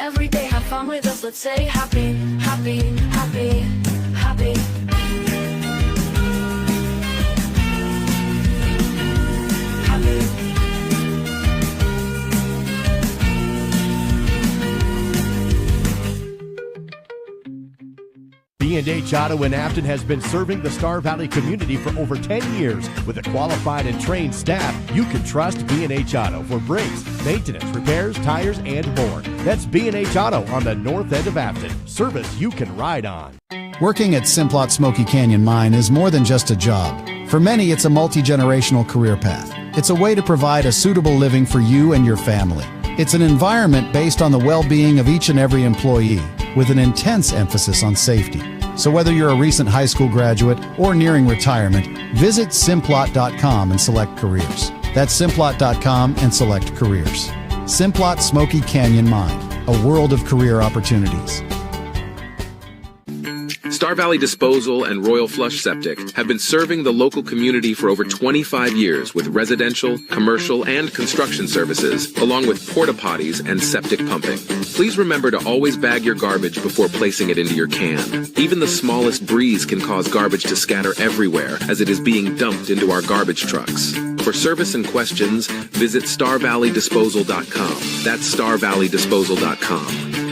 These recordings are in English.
every day. Have fun with us, let's say happy, happy, happy, happy. B&H Auto in Afton has been serving the Star Valley community for over 10 years. With a qualified and trained staff, you can trust B&H Auto for brakes, maintenance, repairs, tires, and more. That's B&H Auto on the north end of Afton. Service you can ride on. Working at Simplot Smoky Canyon Mine is more than just a job. For many, it's a multi-generational career path. It's a way to provide a suitable living for you and your family. It's an environment based on the well-being of each and every employee, with an intense emphasis on safety. So whether you're a recent high school graduate or nearing retirement, visit Simplot.com and select careers. That's Simplot.com and select careers. Simplot Smoky Canyon Mine, a world of career opportunities. Star Valley Disposal and Royal Flush Septic have been serving the local community for over 25 years with residential, commercial, and construction services, along with porta potties and septic pumping. Please remember to always bag your garbage before placing it into your can. Even the smallest breeze can cause garbage to scatter everywhere as it is being dumped into our garbage trucks. For service and questions, visit StarValleyDisposal.com. That's StarValleyDisposal.com.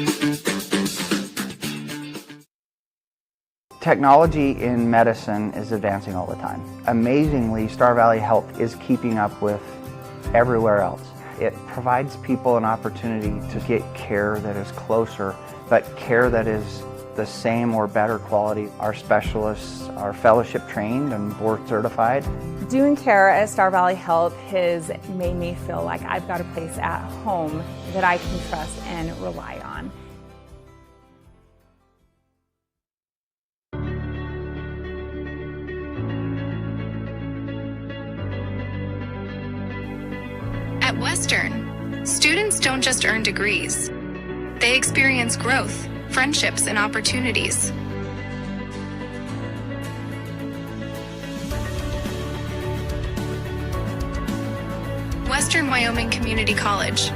Technology in medicine is advancing all the time. Amazingly, Star Valley Health is keeping up with everywhere else. It provides people an opportunity to get care that is closer, but care that is the same or better quality. Our specialists are fellowship trained and board certified. Doing care at Star Valley Health has made me feel like I've got a place at home that I can trust and rely on. At Western, students don't just earn degrees. They experience growth, friendships, and opportunities. Western Wyoming Community College.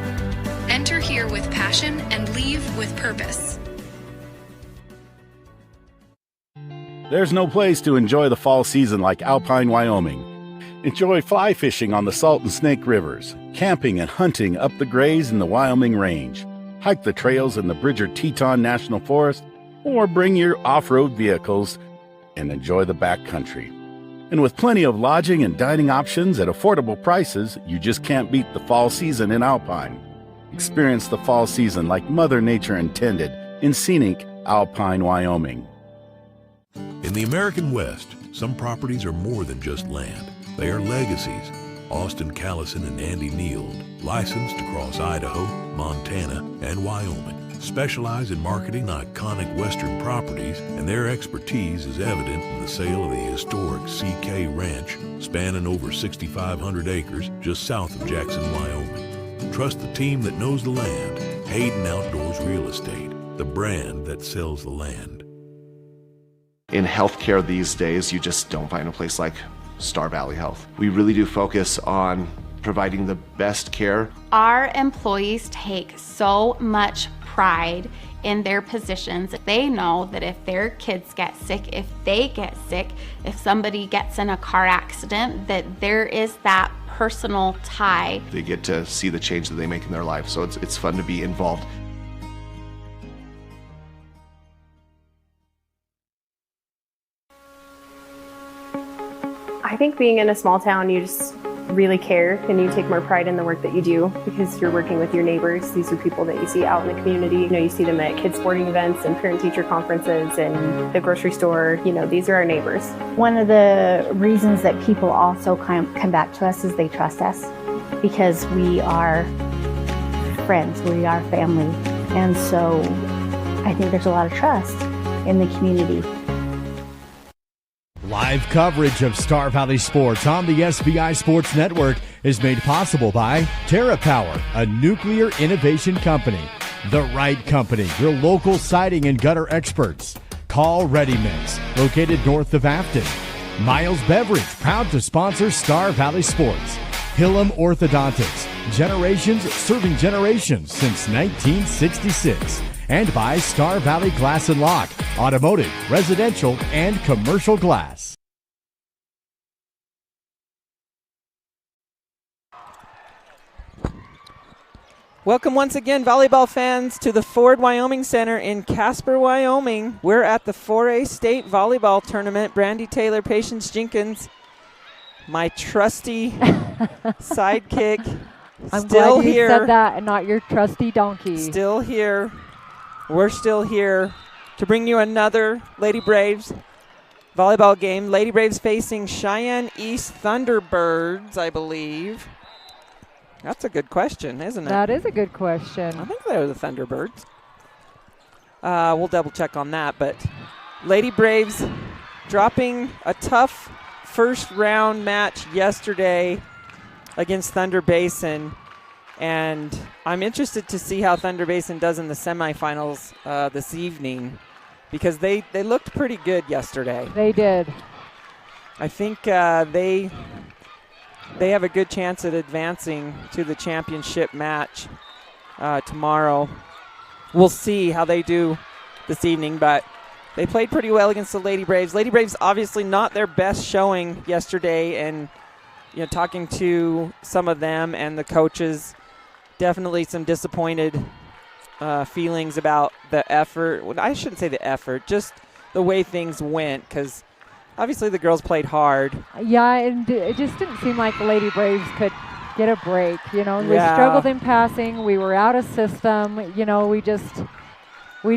Enter here with passion and leave with purpose. There's no place to enjoy the fall season like Alpine, Wyoming. Enjoy fly fishing on the Salt and Snake Rivers, camping and hunting up the Grays in the Wyoming Range, hike the trails in the Bridger-Teton National Forest, or bring your off-road vehicles and enjoy the backcountry. And with plenty of lodging and dining options at affordable prices, you just can't beat the fall season in Alpine. Experience the fall season like Mother Nature intended in scenic Alpine, Wyoming. In the American West, some properties are more than just land. They are legacies. Austin Callison and Andy Neild, licensed across Idaho, Montana, and Wyoming, specialize in marketing iconic Western properties, and their expertise is evident in the sale of the historic CK Ranch, spanning over 6,500 acres just south of Jackson, Wyoming. Trust the team that knows the land. Hayden Outdoors Real Estate, the brand that sells the land. In healthcare these days, you just don't find a place like Star Valley Health. We really do focus on providing the best care. Our employees take so much pride in their positions. They know that if their kids get sick, if they get sick, if somebody gets in a car accident, that there is that personal tie. They get to see the change that they make in their life, so it's fun to be involved. I think being in a small town, you just really care and you take more pride in the work that you do because you're working with your neighbors. These are people that you see out in the community. You know, you see them at kids' sporting events and parent-teacher conferences and the grocery store. You know, these are our neighbors. One of the reasons that people also come back to us is they trust us because we are friends, we are family. And so I think there's a lot of trust in the community. Live coverage of Star Valley Sports on the SVI Sports Network is made possible by TerraPower, a nuclear innovation company. The Right Company, your local siding and gutter experts. Call Ready Mix, located north of Afton. Miles Beverage, proud to sponsor Star Valley Sports. Hillam Orthodontics, generations serving generations since 1966. And by Star Valley Glass and Lock, automotive, residential, and commercial glass. Welcome once again, volleyball fans, to the Ford Wyoming Center in Casper, Wyoming. We're at the 4A State Volleyball Tournament. Brandy Taylor, Patience Jenkins, my trusty sidekick, I'm still glad you here. said that and not your trusty donkey. Still here. We're still here to bring you another Lady Braves volleyball game. Lady Braves facing Cheyenne East Thunderbirds, I believe. That's a good question, isn't it? That is a good question. I think they're the Thunderbirds. We'll double check on that. But Lady Braves dropping a tough first round match yesterday against Thunder Basin. And I'm interested to see how Thunder Basin does in the semifinals this evening, because they looked pretty good yesterday. They did. I think they have a good chance at advancing to the championship match tomorrow. We'll see how they do this evening, but they played pretty well against the Lady Braves. Lady Braves obviously not their best showing yesterday, and talking to some of them and the coaches, definitely some disappointed feelings about the effort. Well, I shouldn't say the effort, just the way things went, because obviously the girls played hard. Yeah, and it just didn't seem like the Lady Braves could get a break. We struggled in passing. We were out of system. We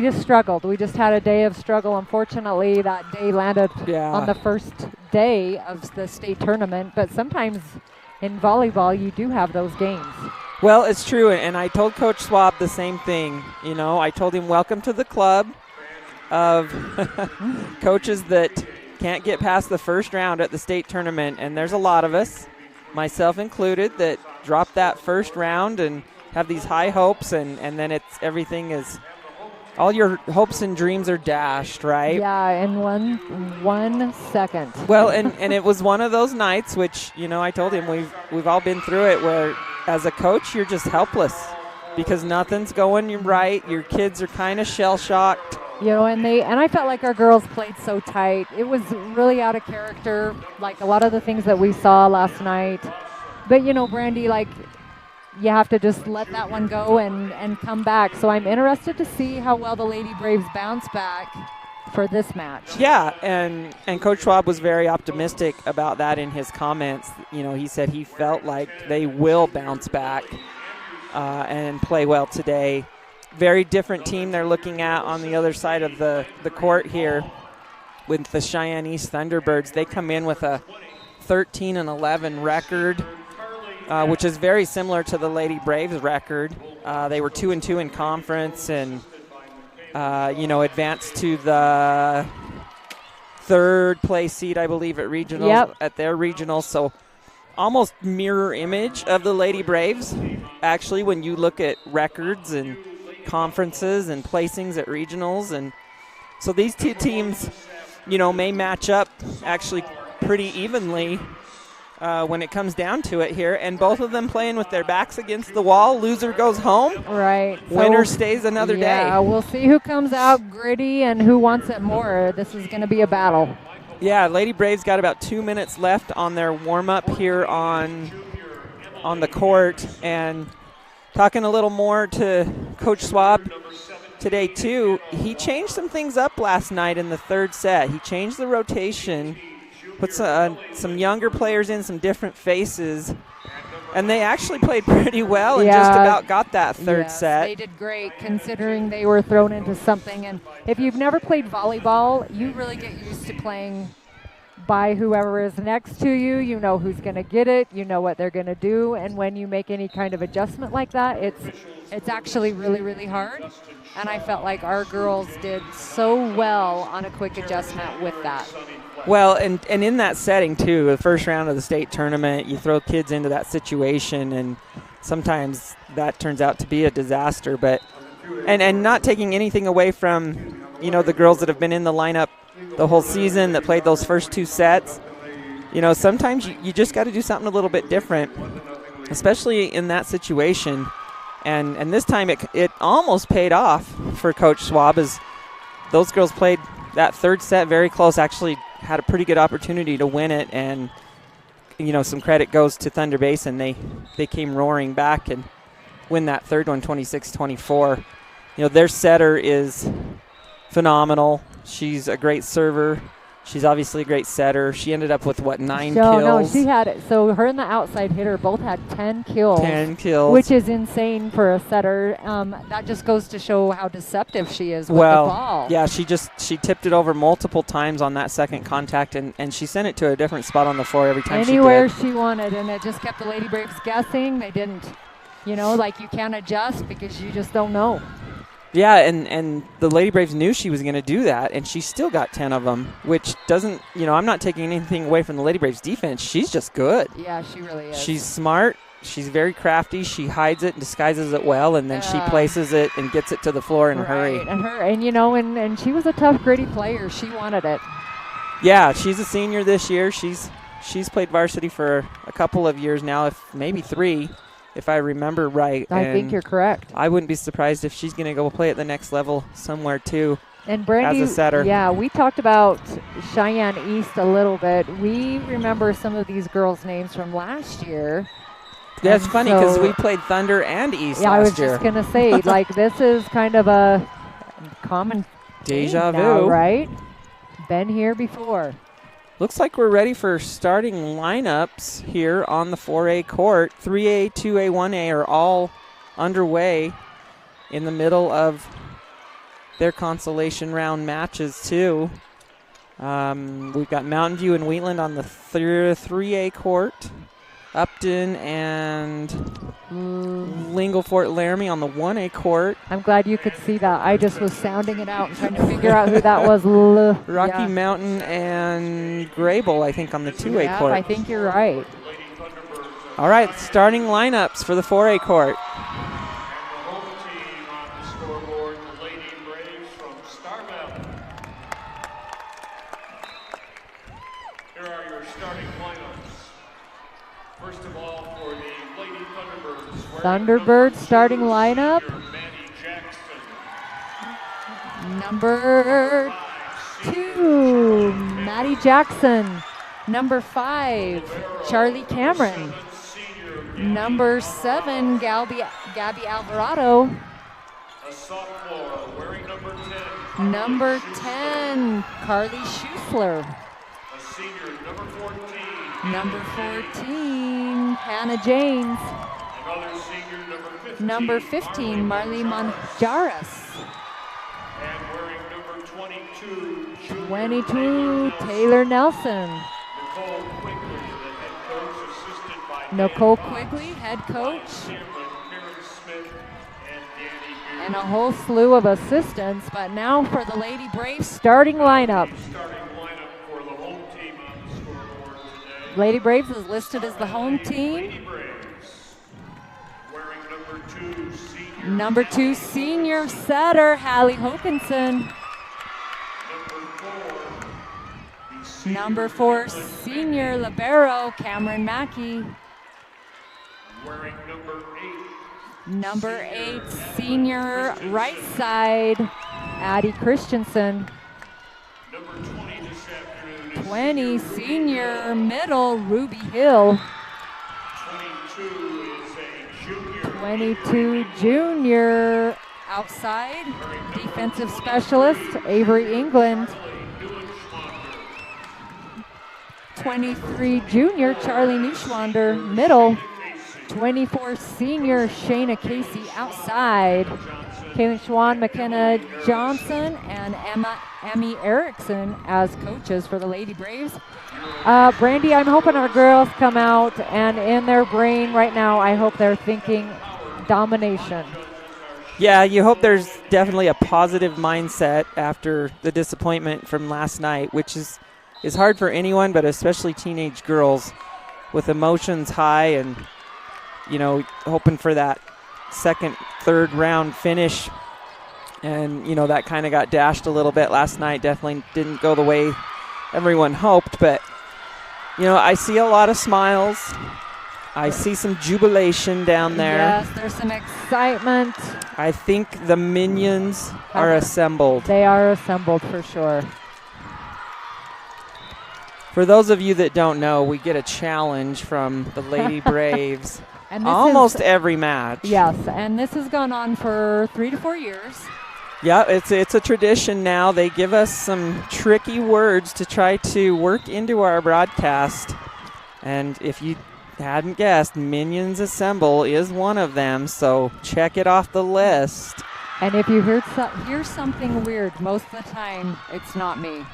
just struggled. We just had a day of struggle. Unfortunately, that day landed on the first day of the state tournament. But sometimes in volleyball, you do have those games. Well, it's true, and I told Coach Swab the same thing. I told him, welcome to the club of coaches that can't get past the first round at the state tournament, and there's a lot of us, myself included, that drop that first round and have these high hopes, and then everything is, all your hopes and dreams are dashed, right? Yeah, in one second. Well, and it was one of those nights, which I told him we've all been through it, where as a coach you're just helpless because nothing's going right. Your kids are kind of shell shocked. And I felt like our girls played so tight. It was really out of character, like a lot of the things that we saw last night. But, Brandy, you have to just let that one go and come back. So I'm interested to see how well the Lady Braves bounce back for this match. Yeah, and Coach Schwab was very optimistic about that in his comments. He said he felt like they will bounce back and play well today. Very different team they're looking at on the other side of the court here with the Cheyenne East Thunderbirds. They come in with a 13-11 record, which is very similar to the Lady Braves record. They were 2-2 in conference and, advanced to the third place seed, I believe, at regionals, at their regionals. So almost mirror image of the Lady Braves, actually, when you look at records and conferences and placings at regionals. And so these two teams, may match up actually pretty evenly when it comes down to it here. And both of them playing with their backs against the wall. Loser goes home. Right. Winner stays another day. Yeah, we'll see who comes out gritty and who wants it more. This is going to be a battle. Yeah, Lady Braves got about 2 minutes left on their warm-up here on the court. And talking a little more to Coach Swab today, too, he changed some things up last night in the third set. He changed the rotation, put some younger players in, some different faces, and they actually played pretty well and just about got that third set. They did great considering they were thrown into something. And if you've never played volleyball, you really get used to playing by whoever is next to you. You know who's going to get it. You know what they're going to do. And when you make any kind of adjustment like that, it's actually really, really hard. And I felt like our girls did so well on a quick adjustment with that. Well, and in that setting, too, the first round of the state tournament, you throw kids into that situation, and sometimes that turns out to be a disaster. But and not taking anything away from, the girls that have been in the lineup the whole season that played those first two sets. Sometimes you just got to do something a little bit different. especially in that situation. And this time it almost paid off for Coach Schwab, as those girls played that third set very close, actually had a pretty good opportunity to win it, and some credit goes to Thunder Basin. They came roaring back and win that third one 26-24. Their setter is phenomenal. She's a great server. She's obviously a great setter. She ended up with, 9 kills? No, she had it. So her and the outside hitter both had 10 kills. 10 kills. Which is insane for a setter. That just goes to show how deceptive she is with the ball. Yeah, she tipped it over multiple times on that second contact, and she sent it to a different spot on the floor every time Anywhere she did. she wanted, and it just kept the Lady Braves guessing. They didn't, you can't adjust because you just don't know. Yeah, and the Lady Braves knew she was going to do that, and she still got 10 of them, which doesn't, I'm not taking anything away from the Lady Braves defense. She's just good. Yeah, she really is. She's smart. She's very crafty. She hides it and disguises it well, and then she places it and gets it to the floor in a hurry. And she was a tough, gritty player. She wanted it. Yeah, she's a senior this year. She's played varsity for a couple of years now, maybe 3. If I remember right. I think you're correct. I wouldn't be surprised if she's going to go play at the next level somewhere too. And Brandy, as a setter. Yeah, we talked about Cheyenne East a little bit. We remember some of these girls' names from last year. Yeah, it's funny because we played Thunder and East last year. Yeah, I was just going to say, this is kind of a common deja vu, now, right? Been here before. Looks like we're ready for starting lineups here on the 4A court. 3A, 2A, 1A are all underway in the middle of their consolation round matches too. We've got Mountain View and Wheatland on the 3A court. Upton and Lingle Fort Laramie on the 1A court. I'm glad you could see that. I just was sounding it out and trying to figure out who that was. Rocky Mountain and Grable, I think, on the 2A court. I think you're right. All right, starting lineups for the 4A court. Thunderbirds starting lineup. Number 2, Maddie Jackson. Number 5, Charlie Cameron. Number 7, Gabby Alvarado. Number 10, Carly Schuessler. Number 14, Hannah James. Number 15, Marley Manjaras. 22, Taylor Nelson. Nicole Quigley, head coach. And a whole slew of assistants. But now for the Lady Braves starting lineup. Lady Braves is listed as the home team. Number 2, senior setter, Hallie Hokinson. Number 4, senior libero, Cameron Mackey. Number 8, senior right side, Addie Christensen. 20, senior middle, Ruby Hill. 22, junior outside, defensive specialist, Avery England. 23, junior, Charlie Neuschwander, middle. 24, senior, Shayna Casey, outside. Kaylin Schwan, McKenna Johnson, and Emmy Erickson as coaches for the Lady Braves. Brandy, I'm hoping our girls come out, and in their brain right now, I hope they're thinking domination. Yeah, you hope there's definitely a positive mindset after the disappointment from last night, which is hard for anyone, but especially teenage girls with emotions high and, hoping for that second, third round finish. And, that kind of got dashed a little bit last night. Definitely didn't go the way everyone hoped, but, I see a lot of smiles. I see some jubilation down there. Yes, there's some excitement. I think the minions are assembled. They are assembled for sure. For those of you that don't know, we get a challenge from the Lady Braves and almost every match. Yes, and this has gone on for 3 to 4 years. Yeah, it's a tradition now. They give us some tricky words to try to work into our broadcast. And if you hadn't guessed, Minions Assemble is one of them, so check it off the list. And if you hear something weird, most of the time it's not me.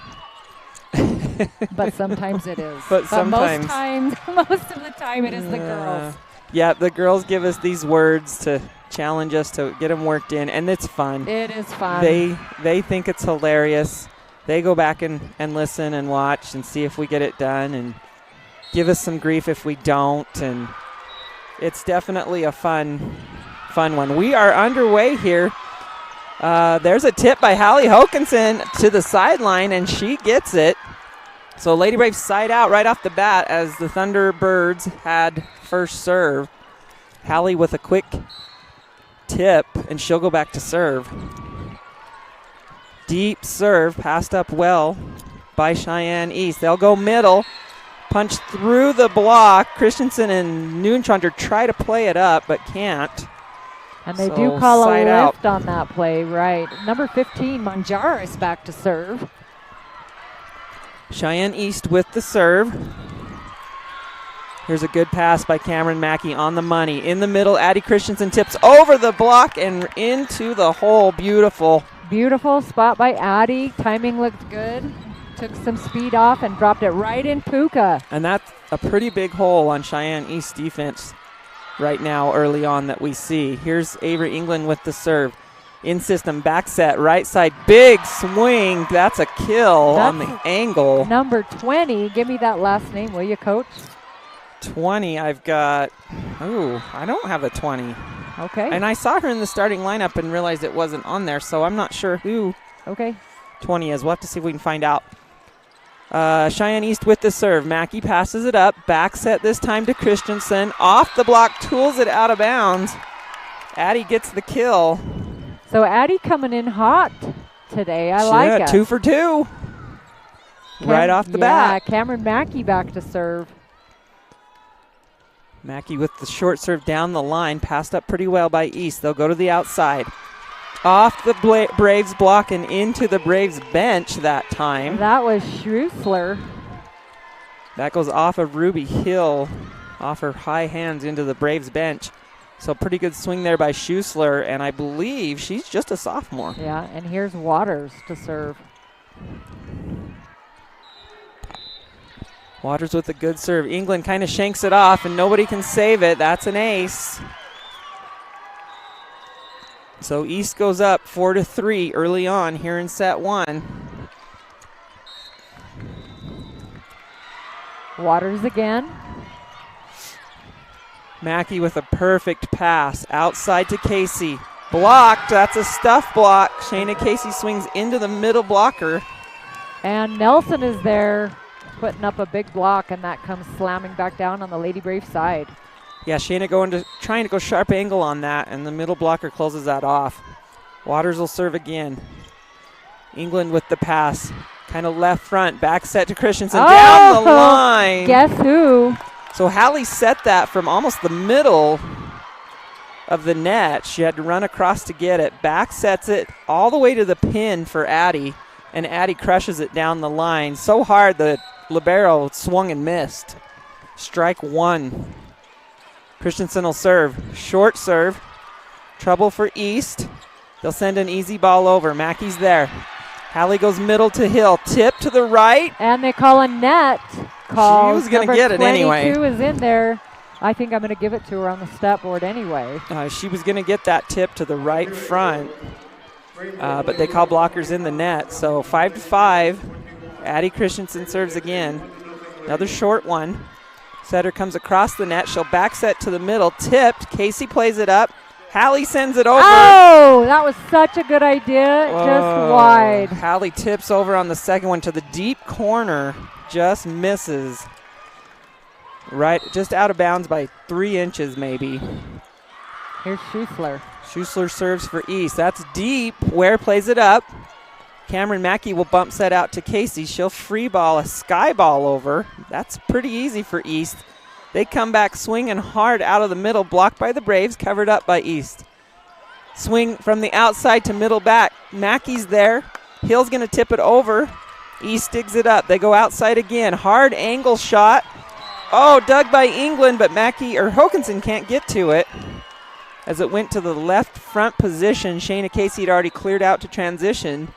But sometimes it is. But sometimes. Most of the time it is the girls. Yeah, the girls give us these words to challenge us to get them worked in, and it's fun. It is fun. They think it's hilarious. They go back and listen and watch and see if we get it done and give us some grief if we don't, and it's definitely a fun one. We are underway here. There's a tip by Hallie Hokinson to the sideline, and she gets it. So Lady Braves side out right off the bat as the Thunderbirds had first serve. Hallie with a quick tip, and she'll go back to serve. Deep serve, passed up well by Cheyenne East. They'll go middle, punch through the block. Christensen and Neuenschonder try to play it up, but can't. And they do call a lift on that play, right. Number 15, Manjara, is back to serve. Cheyenne East with the serve. Here's a good pass by Cameron Mackey on the money. In the middle, Addie Christensen tips over the block and into the hole. Beautiful. Beautiful spot by Addie. Timing looked good. Took some speed off and dropped it right in Puka. And that's a pretty big hole on Cheyenne East defense right now early on that we see. Here's Avery England with the serve. In system, back set, right side, big swing. That's a kill on the angle. Number 20. Give me that last name, will you, Coach? 20, I've got, I don't have a 20. Okay. And I saw her in the starting lineup and realized it wasn't on there, so I'm not sure who 20 is. We'll have to see if we can find out. Cheyenne East with the serve. Mackey passes it up. Back set this time to Christensen. Off the block, tools it out of bounds. Addie gets the kill. So Addie coming in hot today. I like it. 2 for 2. Right off the bat. Cameron Mackey back to serve. Mackey with the short serve down the line. Passed up pretty well by East. They'll go to the outside. Off the Braves block and into the Braves bench that time. That was Schrussler. That goes off of Ruby Hill, off her high hands into the Braves bench. So pretty good swing there by Schusler, and I believe she's just a sophomore. Yeah, and here's Waters to serve. Waters with a good serve. England kind of shanks it off, and nobody can save it. That's an ace. So East goes up 4-3 early on here in set 1. Waters again. Mackey with a perfect pass outside to Casey. Blocked. That's a stuff block. Shayna Casey swings into the middle blocker. And Nelson is there putting up a big block, and that comes slamming back down on the Lady Brave side. Yeah, Shayna trying to go sharp angle on that, and the middle blocker closes that off. Waters will serve again. England with the pass. Kind of left front. Back set to Christensen. Down the line. Guess who? So Hallie set that from almost the middle of the net. She had to run across to get it. Back sets it all the way to the pin for Addie, and Addie crushes it down the line so hard the libero swung and missed. Strike 1. Christensen will serve. Short serve. Trouble for East. They'll send an easy ball over. Mackey's there. Hallie goes middle to Hill. Tip to the right. And they call a net. She was going to get it anyway. 22 is in there. I think I'm going to give it to her on the stat board anyway. She was going to get that tip to the right front, but they call blockers in the net. So 5-5. Addie Christensen serves again. Another short one. Setter comes across the net. She'll back set to the middle. Tipped. Casey plays it up. Hallie sends it over. Oh, that was such a good idea. Just wide. Hallie tips over on the second one to the deep corner. Just misses. Right, just out of bounds by 3 inches maybe. Here's Schussler. Schussler serves for East. That's deep. Ware plays it up. Cameron Mackey will bump set out to Casey. She'll free ball a sky ball over. That's pretty easy for East. They come back swinging hard out of the middle, blocked by the Braves, covered up by East. Swing from the outside to middle back. Mackey's there. Hill's going to tip it over. East digs it up. They go outside again. Hard angle shot. Oh, dug by England, but Hokanson can't get to it. As it went to the left front position, Shayna Casey had already cleared out to transition.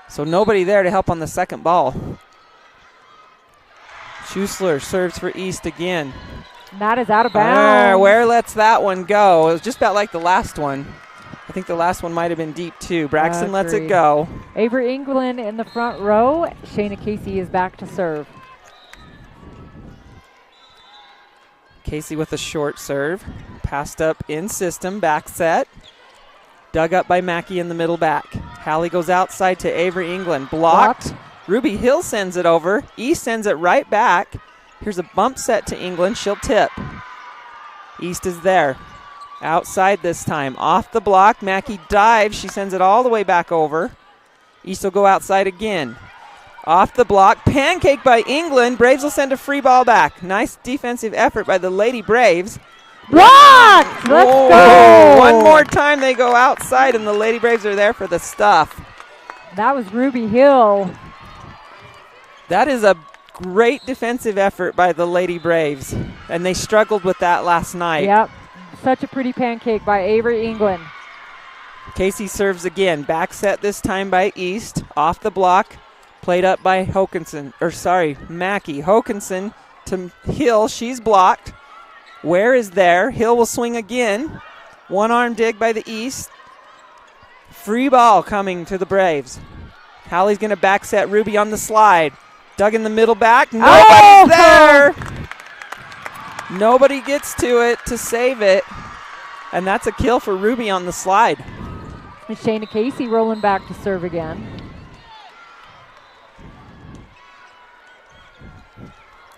So nobody there to help on the second ball. Schussler serves for East again. That is out of bounds. Ware lets that one go. It was just about like the last one. I think the last one might have been deep too. Braxton lets it go. Avery England in the front row. Shayna Casey is back to serve. Casey with a short serve. Passed up in system, back set. Dug up by Mackey in the middle back. Hallie goes outside to Avery England. Blocked. Ruby Hill sends it over. East sends it right back. Here's a bump set to England. She'll tip. East is there. Outside this time. Off the block. Mackey dives. She sends it all the way back over. East will go outside again. Off the block. Pancake by England. Braves will send a free ball back. Nice defensive effort by the Lady Braves. Blocked! Let's go! One more time they go outside, and the Lady Braves are there for the stuff. That was Ruby Hill. That is a great defensive effort by the Lady Braves, and they struggled with that last night. Yep. Such a pretty pancake by Avery England. Casey serves again. Back set this time by East. Off the block. Played up by Mackey. Hokanson to Hill. She's blocked. Ware is there. Hill will swing again. One arm dig by the East. Free ball coming to the Braves. Hallie's going to back set Ruby on the slide. Dug in the middle back. Nobody's there. Nobody gets to it to save it. And that's a kill for Ruby on the slide. And Shayna Casey rolling back to serve again.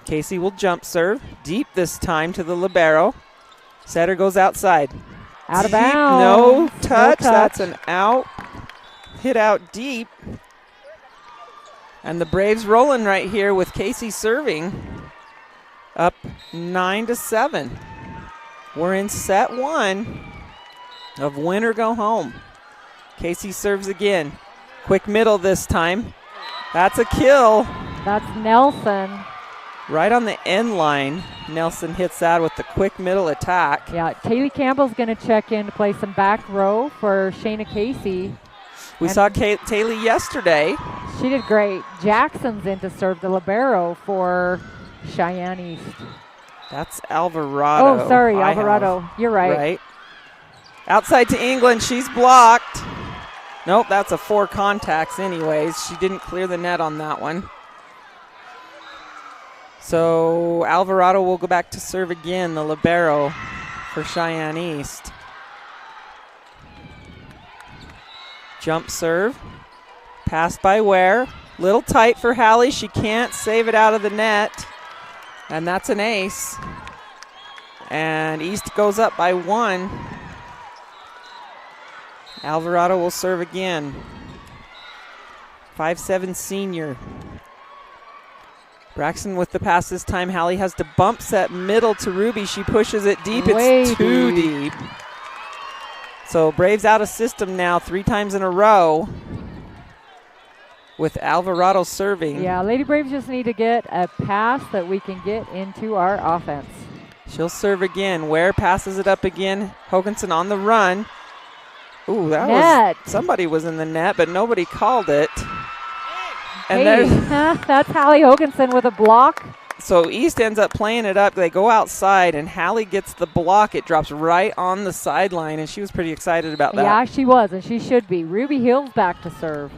Casey will jump serve. Deep this time to the libero. Setter goes outside. Out of deep, bounds. No touch. No touch. That's an out. Hit out deep. And the Braves rolling right here with Casey serving. Up 9-7. We're in set 1 of win or go home. Casey serves again. Quick middle this time. That's a kill. That's Nelson. Right on the end line, Nelson hits that with the quick middle attack. Yeah, Taylor Campbell's going to check in to play some back row for Shayna Casey. We saw Taylor yesterday. She did great. Jackson's in to serve the libero for Cheyenne East. That's Alvarado. Oh, sorry, Alvarado. You're right. Right. Outside to England. She's blocked. Nope, that's a 4 contacts anyways. She didn't clear the net on that one. So Alvarado will go back to serve again, the libero for Cheyenne East. Jump serve. Passed by Ware. Little tight for Hallie. She can't save it out of the net. And that's an ace. And East goes up by 1. Alvarado will serve again. 5'7" senior. Braxton with the pass this time. Hallie has to bump set middle to Ruby. She pushes it deep. It's too deep. So Braves out of system now 3 times in a row with Alvarado serving. Yeah, Lady Braves just need to get a pass that we can get into our offense. She'll serve again. Ware passes it up again. Hoganson on the run. Ooh, that net. Somebody was in the net, but nobody called it. And hey, that's Hallie Hoganson with a block. So East ends up playing it up. They go outside, and Hallie gets the block. It drops right on the sideline, and she was pretty excited about that. Yeah, she was, and she should be. Ruby Hill's back to serve.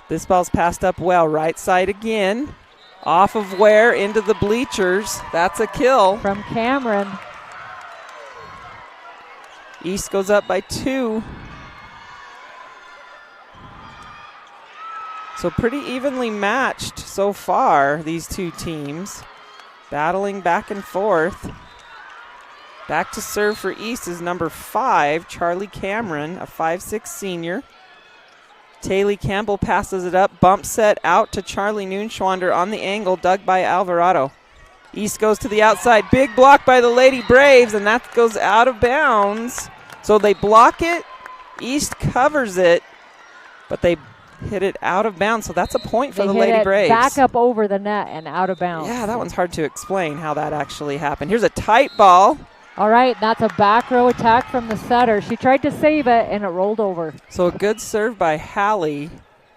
This ball's passed up well. Right side again. Off of Ware into the bleachers. That's a kill. From Cameron. East goes up by 2. So pretty evenly matched so far, these two teams. Battling back and forth. Back to serve for East is number 5, Charlie Cameron, a 5'6" senior. Taylor Campbell passes it up, bump set out to Charlie Noonschwander on the angle, dug by Alvarado. East goes to the outside, big block by the Lady Braves, and that goes out of bounds. So they block it, East covers it, but they hit it out of bounds, so that's a point for the Lady Braves. Back up over the net and out of bounds. Yeah, that one's hard to explain how that actually happened. Here's a tight ball. All right, that's a back row attack from the setter. She tried to save it, and it rolled over. So a good serve by Hallie.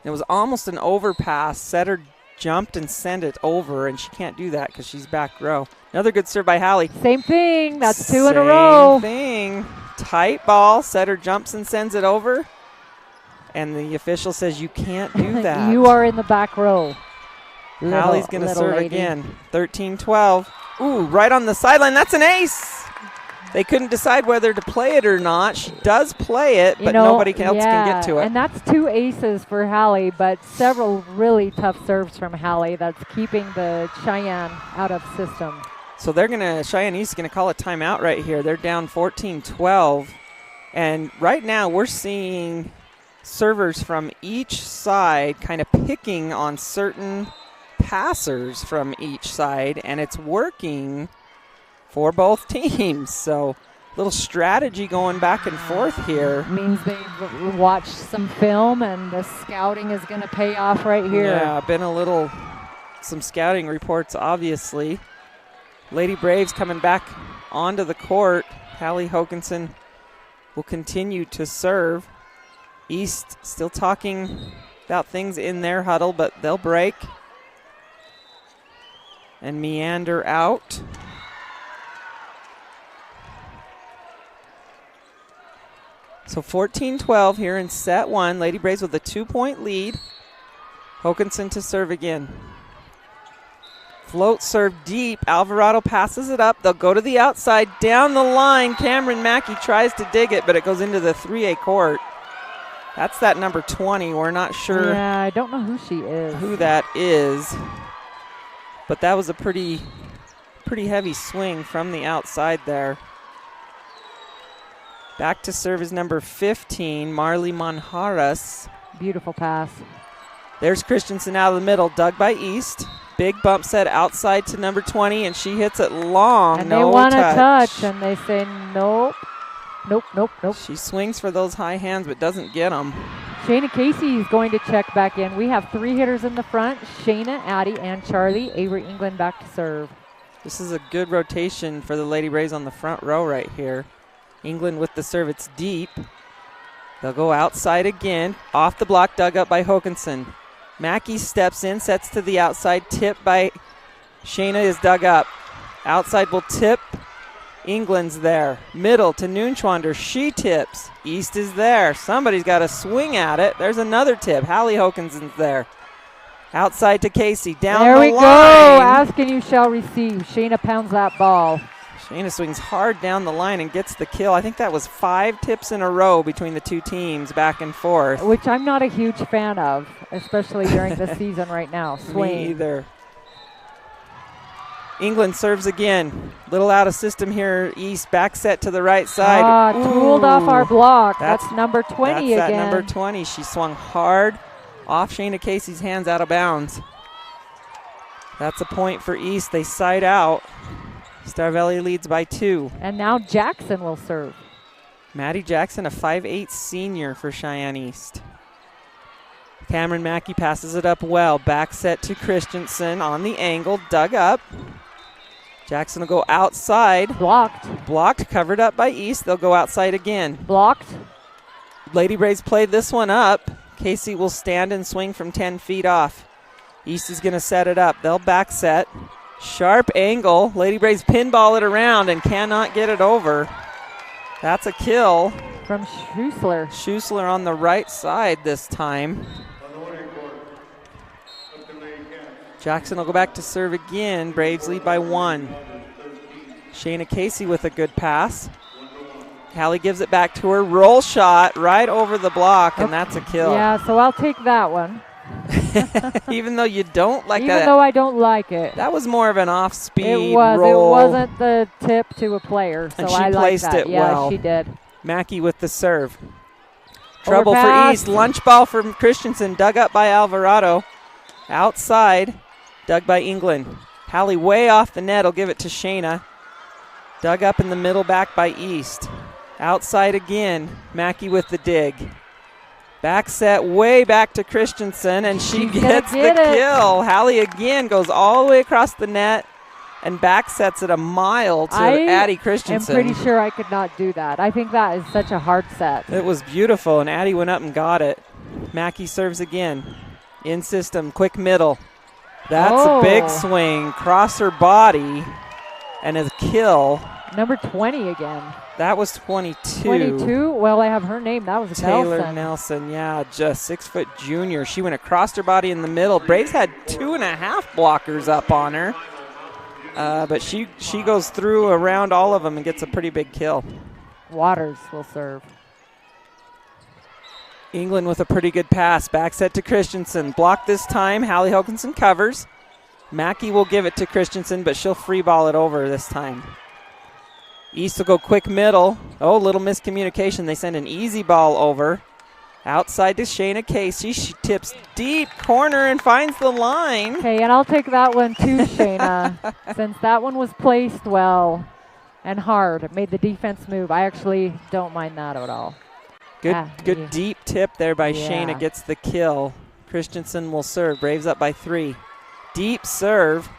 It was almost an overpass. Setter jumped and sent it over, and she can't do that because she's back row. Another good serve by Hallie. Same thing. That's 2 in a row. Same thing. Tight ball. Setter jumps and sends it over. And the official says you can't do that. You are in the back row. Hallie's going to serve again. 13-12. Ooh, right on the sideline. That's an ace. They couldn't decide whether to play it or not. She does play it, but nobody else can get to it. And that's 2 aces for Hallie, but several really tough serves from Hallie that's keeping the Cheyenne out of system. So Cheyenne East is going to call a timeout right here. They're down 14-12. And right now we're seeing servers from each side kind of picking on certain passers from each side, and it's working for both teams. So a little strategy going back and forth here. Means they've watched some film, and the scouting is going to pay off right here. Yeah, been some scouting reports, obviously. Lady Braves coming back onto the court. Hallie Hokanson will continue to serve. East still talking about things in their huddle, but they'll break and meander out. So 14-12 here in set 1. Lady Braves with a 2-point lead. Hokanson to serve again. Float serve deep. Alvarado passes it up. They'll go to the outside. Down the line, Cameron Mackey tries to dig it, but it goes into the 3A court. That's that number 20. We're not sure. Yeah, I don't know who she is. Who that is. But that was a pretty heavy swing from the outside there. Back to serve is number 15, Marley Manjaras. Beautiful pass. There's Christensen out of the middle, dug by East. Big bump set outside to number 20, and she hits it long. And they want a touch, and they say nope. Nope. She swings for those high hands, but doesn't get them. Shayna Casey is going to check back in. We have 3 hitters in the front, Shayna, Addie, and Charlie. Avery England back to serve. This is a good rotation for the Lady Braves on the front row right here. England with the serve, it's deep. They'll go outside again. Off the block, dug up by Hokanson. Mackey steps in, sets to the outside. Tip by Shayna is dug up. Outside will tip. England's there. Middle to Noonschwander. She tips. East is there. Somebody's got to swing at it. There's another tip. Hallie Hokanson's there. Outside to Casey. Down the line. There we go. Ask and you shall receive. Shayna pounds that ball. Shayna swings hard down the line and gets the kill. I think that was 5 tips in a row between the two teams back and forth. Which I'm not a huge fan of, especially during the season right now. Swing. Me either. England serves again. Little out of system here. East back set to the right side. Tooled off our block. That's number 20 again. That's that number 20. She swung hard off Shayna Casey's hands out of bounds. That's a point for East. They side out. Star Valley leads by 2. And now Jackson will serve. Maddie Jackson, a 5'8" senior for Cheyenne East. Cameron Mackey passes it up well. Back set to Christensen on the angle, dug up. Jackson will go outside. Blocked, covered up by East. They'll go outside again. Blocked. Lady Braves played this one up. Casey will stand and swing from 10 feet off. East is going to set it up. They'll back set. Sharp angle. Lady Braves pinball it around and cannot get it over. That's a kill. From Schussler. Schussler on the right side this time. Jackson will go back to serve again. Braves lead by 1. Shayna Casey with a good pass. Hallie gives it back to her. Roll shot right over the block, and that's a kill. Yeah, so I'll take that one. Even though you don't like that. Even though I don't like it. That was more of an off-speed It was. roll. It wasn't the tip to a player, so And she I like placed that. it Yeah, well. she did. Mackey with the serve. Trouble for Overpass. East. Lunch ball from Christensen. Dug up by Alvarado. Outside. Dug by England. Hallie way off the net. Will give it to Shayna. Dug up in the middle back by East. Outside again. Mackey with the dig. Back set way back to Christensen, and she gets the kill. Hallie again goes all the way across the net and back sets it a mile to Addie Christensen. I'm pretty sure I could not do that. I think that is such a hard set. It was beautiful, and Addie went up and got it. Mackey serves again. In system, quick middle. That's a big swing. Cross her body, and a kill. Number 20 again. That was 22. 22? Well, I have her name. That was Taylor Nelson, yeah, just 6-foot junior. She went across her body in the middle. Braves had 2.5 blockers up on her. But she goes through around all of them and gets a pretty big kill. Waters will serve. England with a pretty good pass. Back set to Christensen. Blocked this time. Hallie Hokinson covers. Mackey will give it to Christensen, but she'll free ball it over this time. East will go quick middle. Oh, little miscommunication. They send an easy ball over. Outside to Shayna Casey. She tips deep corner and finds the line. Okay, and I'll take that one too, Shayna. Since that one was placed well and hard. It made the defense move. I actually don't mind that at all. Good deep tip there by Shayna. Gets the kill. Christensen will serve. Braves up by 3. Deep serve.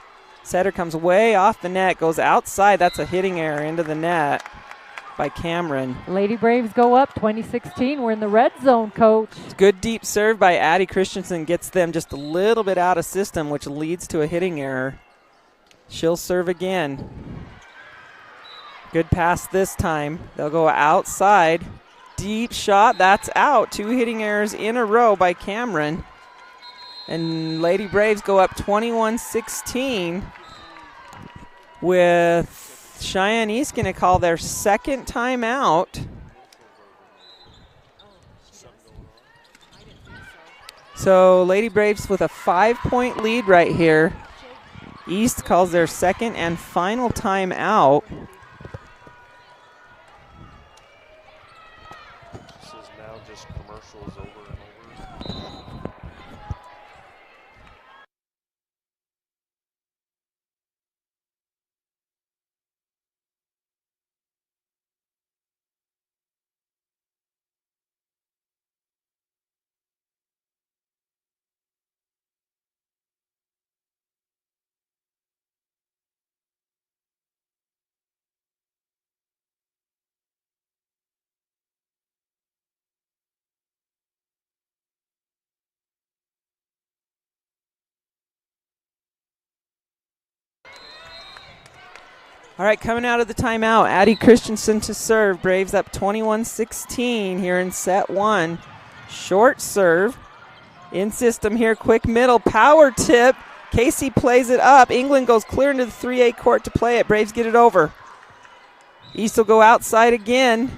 Setter comes way off the net, goes outside. That's a hitting error into the net by Cameron. Lady Braves go up 2016. We're in the red zone, Coach. Good deep serve by Addie Christensen. Gets them just a little bit out of system, which leads to a hitting error. She'll serve again. Good pass this time. They'll go outside. Deep shot. That's out. 2 hitting errors in a row by Cameron. And Lady Braves go up 21-16 with Cheyenne East going to call their second timeout. So Lady Braves with a 5-point lead right here. East calls their second and final timeout. This is now just commercials over and over. All right, coming out of the timeout, Addie Christensen to serve. Braves up 21-16 here in set 1. Short serve. In system here, quick middle, power tip. Casey plays it up. England goes clear into the 3A court to play it. Braves get it over. East will go outside again.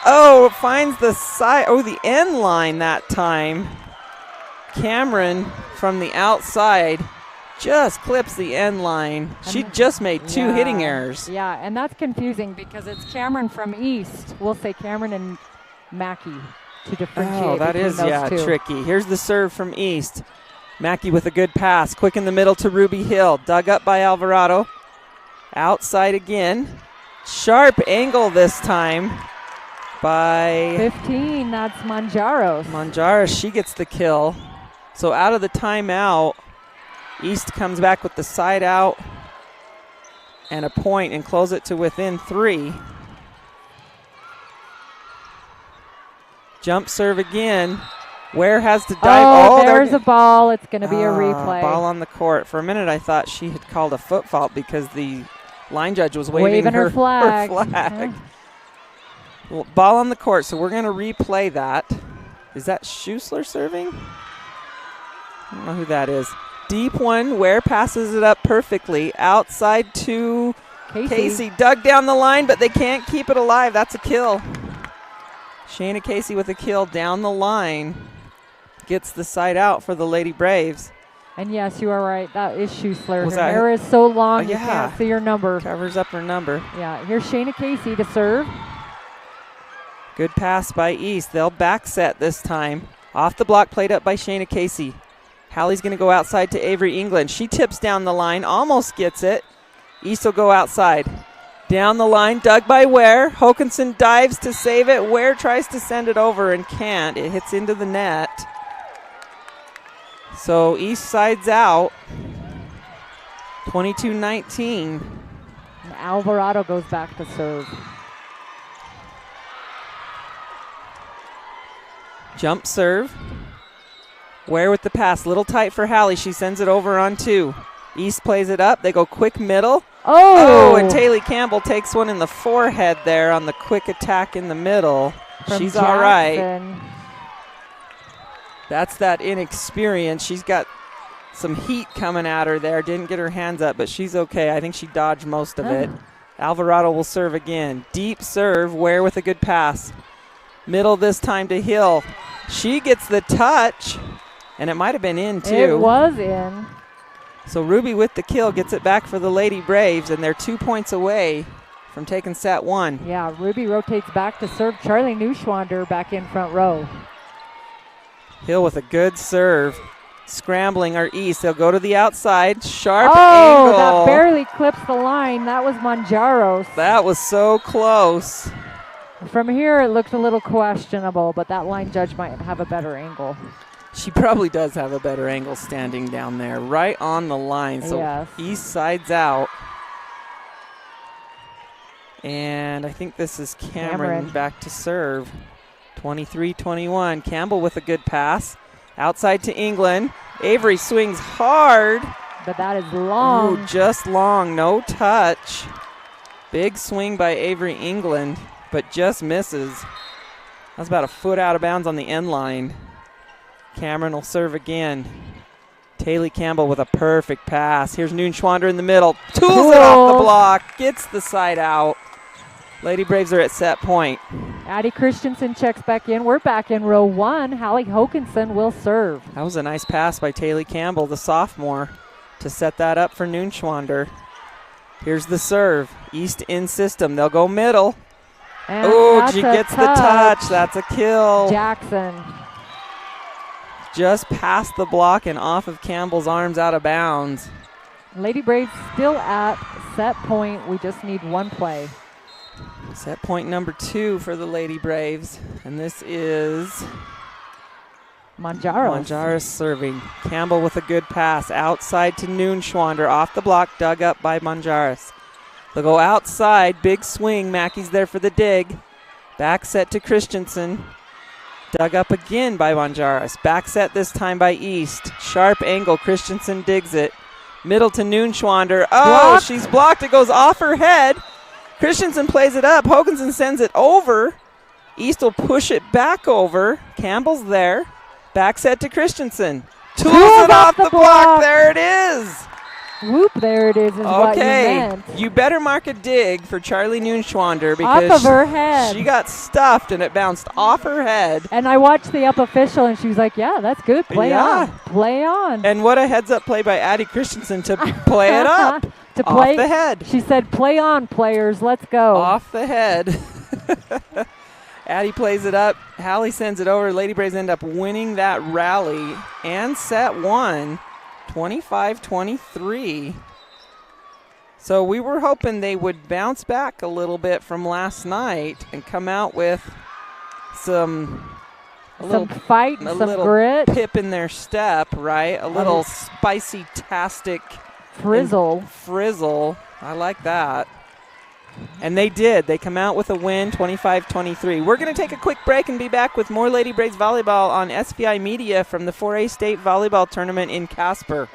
Oh, finds the side, the end line that time. Cameron from the outside just clips the end line. She just made 2 hitting errors. Yeah, and that's confusing because it's Cameron from East. We'll say Cameron and Mackey to differentiate. Oh, that is, those two. tricky. Here's the serve from East. Mackey with a good pass. Quick in the middle to Ruby Hill. Dug up by Alvarado. Outside again. Sharp angle this time by 15. That's Manjaros. Manjaros, she gets the kill. So out of the timeout, East comes back with the side out and a point and close it to within 3. Jump serve again. Ware has to dive. Oh, there's a ball. It's going to be a replay. Ball on the court. For a minute, I thought she had called a foot fault because the line judge was waving her flag. Yeah. Well, ball on the court, so we're going to replay that. Is that Schussler serving? I don't know who that is. Deep one. Ware passes it up perfectly. Outside to Casey. Dug down the line, but they can't keep it alive. That's a kill. Shayna Casey with a kill down the line. gets the side out for the Lady Braves. And yes, you are right. That is Schussler. Was Her that- hair is so long you yeah. can't see her number. Covers up her number. Yeah, here's Shayna Casey to serve. Good pass by East. They'll back set this time. Off the block, played up by Shayna Casey. Hallie's going to go outside to Avery England. She tips down the line, almost gets it. East will go outside. Down the line, dug by Ware. Hokanson dives to save it. Ware tries to send it over and can't. It hits into the net. So East sides out. 22-19. And Alvarado goes back to serve. Jump serve. Ware with the pass. Little tight for Hallie. She sends it over on 2. East plays it up. They go quick middle. Oh! And Taylor Campbell takes one in the forehead there on the quick attack in the middle. From She's all right. Jackson. That's that inexperience. She's got some heat coming at her there. Didn't get her hands up, but she's okay. I think she dodged most of it. Alvarado will serve again. Deep serve. Ware with a good pass. Middle this time to Hill. She gets the touch, and it might have been in too. It was in. So Ruby with the kill gets it back for the Lady Braves, and they're 2 points away from taking set 1. Yeah, Ruby rotates back to serve. Charlie Neuschwander back in front row. Hill with a good serve. Scrambling are East. They'll go to the outside. Sharp Oh, angle. that barely clips the line. That was Manjaros. That was so close. From here, it looked a little questionable, but that line judge might have a better angle. She probably does have a better angle standing down there, right on the line. So Yes. East sides out. And I think this is Cameron back to serve. 23-21. Campbell with a good pass. Outside to England. Avery swings hard. But that is long. Ooh, just long. No touch. Big swing by Avery England, but just misses. That's about a foot out of bounds on the end line. Cameron will serve again. Taylor Campbell with a perfect pass. Here's Neuschwander in the middle. Tools it off the block. Gets the side out. Lady Braves are at set point. Addie Christensen checks back in. We're back in row 1. Hallie Hokanson will serve. That was a nice pass by Taylor Campbell, the sophomore, to set that up for Neuschwander. Here's the serve. East in system. They'll go middle. Oh, she gets the touch. That's a kill. Jackson. Just past the block and off of Campbell's arms, out of bounds. Lady Braves still at set point. We just need one play. Set point number 2 for the Lady Braves. And this is Manjaros. Manjaros serving. Campbell with a good pass. Outside to Neuschwander. Off the block, dug up by Manjaros. They'll go outside. Big swing. Mackey's there for the dig. Back set to Christensen. Dug up again by Manjaros. Back set this time by East. Sharp angle. Christensen digs it. Middle to Neuschwander. Oh, Blocked. she's blocked. It goes off her head. Christensen plays it up. Hokanson sends it over. East will push it back over. Campbell's there. Back set to Christensen. Tools it off the block. There it is. Whoop, there it is what you Okay, meant. you better mark a dig for Charlie Neuschwander because Off of her head. she got stuffed and it bounced off her head. And I watched the up official, and she was like, yeah, that's good. Play Yeah. on. Play on. And what a heads-up play by Addie Christensen to play it up. To play, off the head. She said, play on, players. Let's go. Off the head. Addie plays it up. Hallie sends it over. Lady Braves end up winning that rally and set 1, 25-23. So we were hoping they would bounce back a little bit from last night and come out with some fight, a some little grit. pip in their step, right? A little spicy-tastic frizzle. I like that. And they did. They come out with a win, 25-23. We're going to take a quick break and be back with more Lady Braves volleyball on SVI Media from the 4A State Volleyball Tournament in Casper.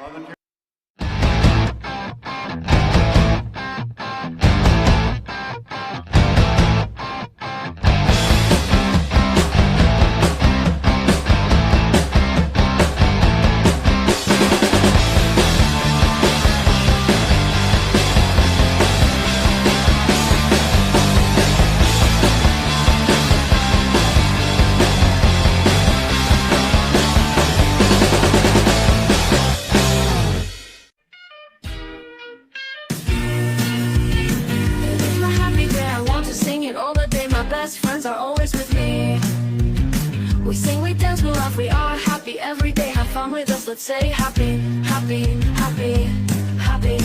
friends are always with me. We sing, we dance, we laugh, we are happy every day. Have fun with us, let's say happy, happy, happy, happy.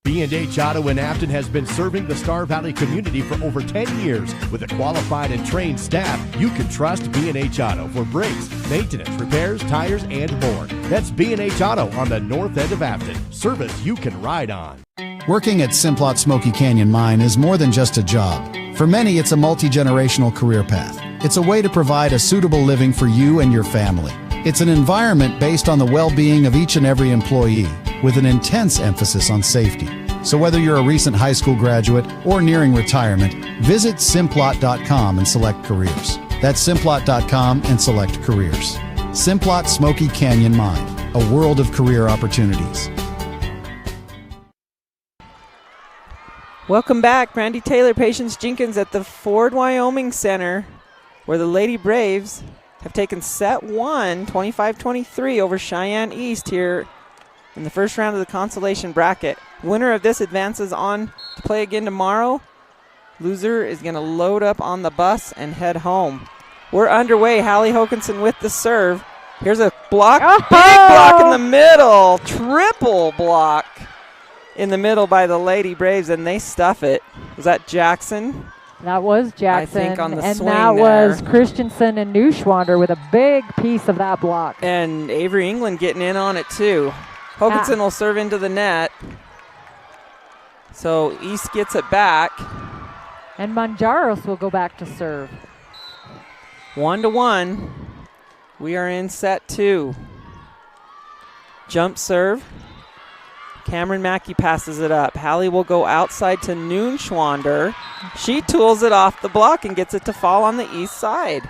B&H Auto in Afton has been serving the Star Valley community for over 10 years. With a qualified and trained staff, you can trust B&H Auto for brakes, maintenance, repairs, tires, and more. That's B&H Auto on the north end of Afton. Service you can ride on. Working at Simplot Smoky Canyon Mine is more than just a job. For many, it's a multi-generational career path. It's a way to provide a suitable living for you and your family. It's an environment based on the well-being of each and every employee, with an intense emphasis on safety. So whether you're a recent high school graduate or nearing retirement, visit Simplot.com and select careers. That's Simplot.com and select careers. Simplot Smoky Canyon Mine, a world of career opportunities. Welcome back. Brandy Taylor, Patience Jenkins at the Ford Wyoming Center, where the Lady Braves have taken set one, 25-23 over Cheyenne East here in the first round of the consolation bracket. Winner of this advances on to play again tomorrow. Loser is going to load up on the bus and head home. We're underway. Hallie Hokinson with the serve. Here's a block, big block in the middle, triple block in the middle by the Lady Braves, and they stuff it. Was that Jackson? That was Jackson. I think on the and swing that there. was Christensen and Neuschwander with a big piece of that block. And Avery England getting in on it too. Hokinson will serve into the net. So East gets it back. And Manjaros will go back to serve. 1-1. We are in set two. Jump serve. Cameron Mackey passes it up. Hallie will go outside to Neuschwander. She tools it off the block and gets it to fall on the east side.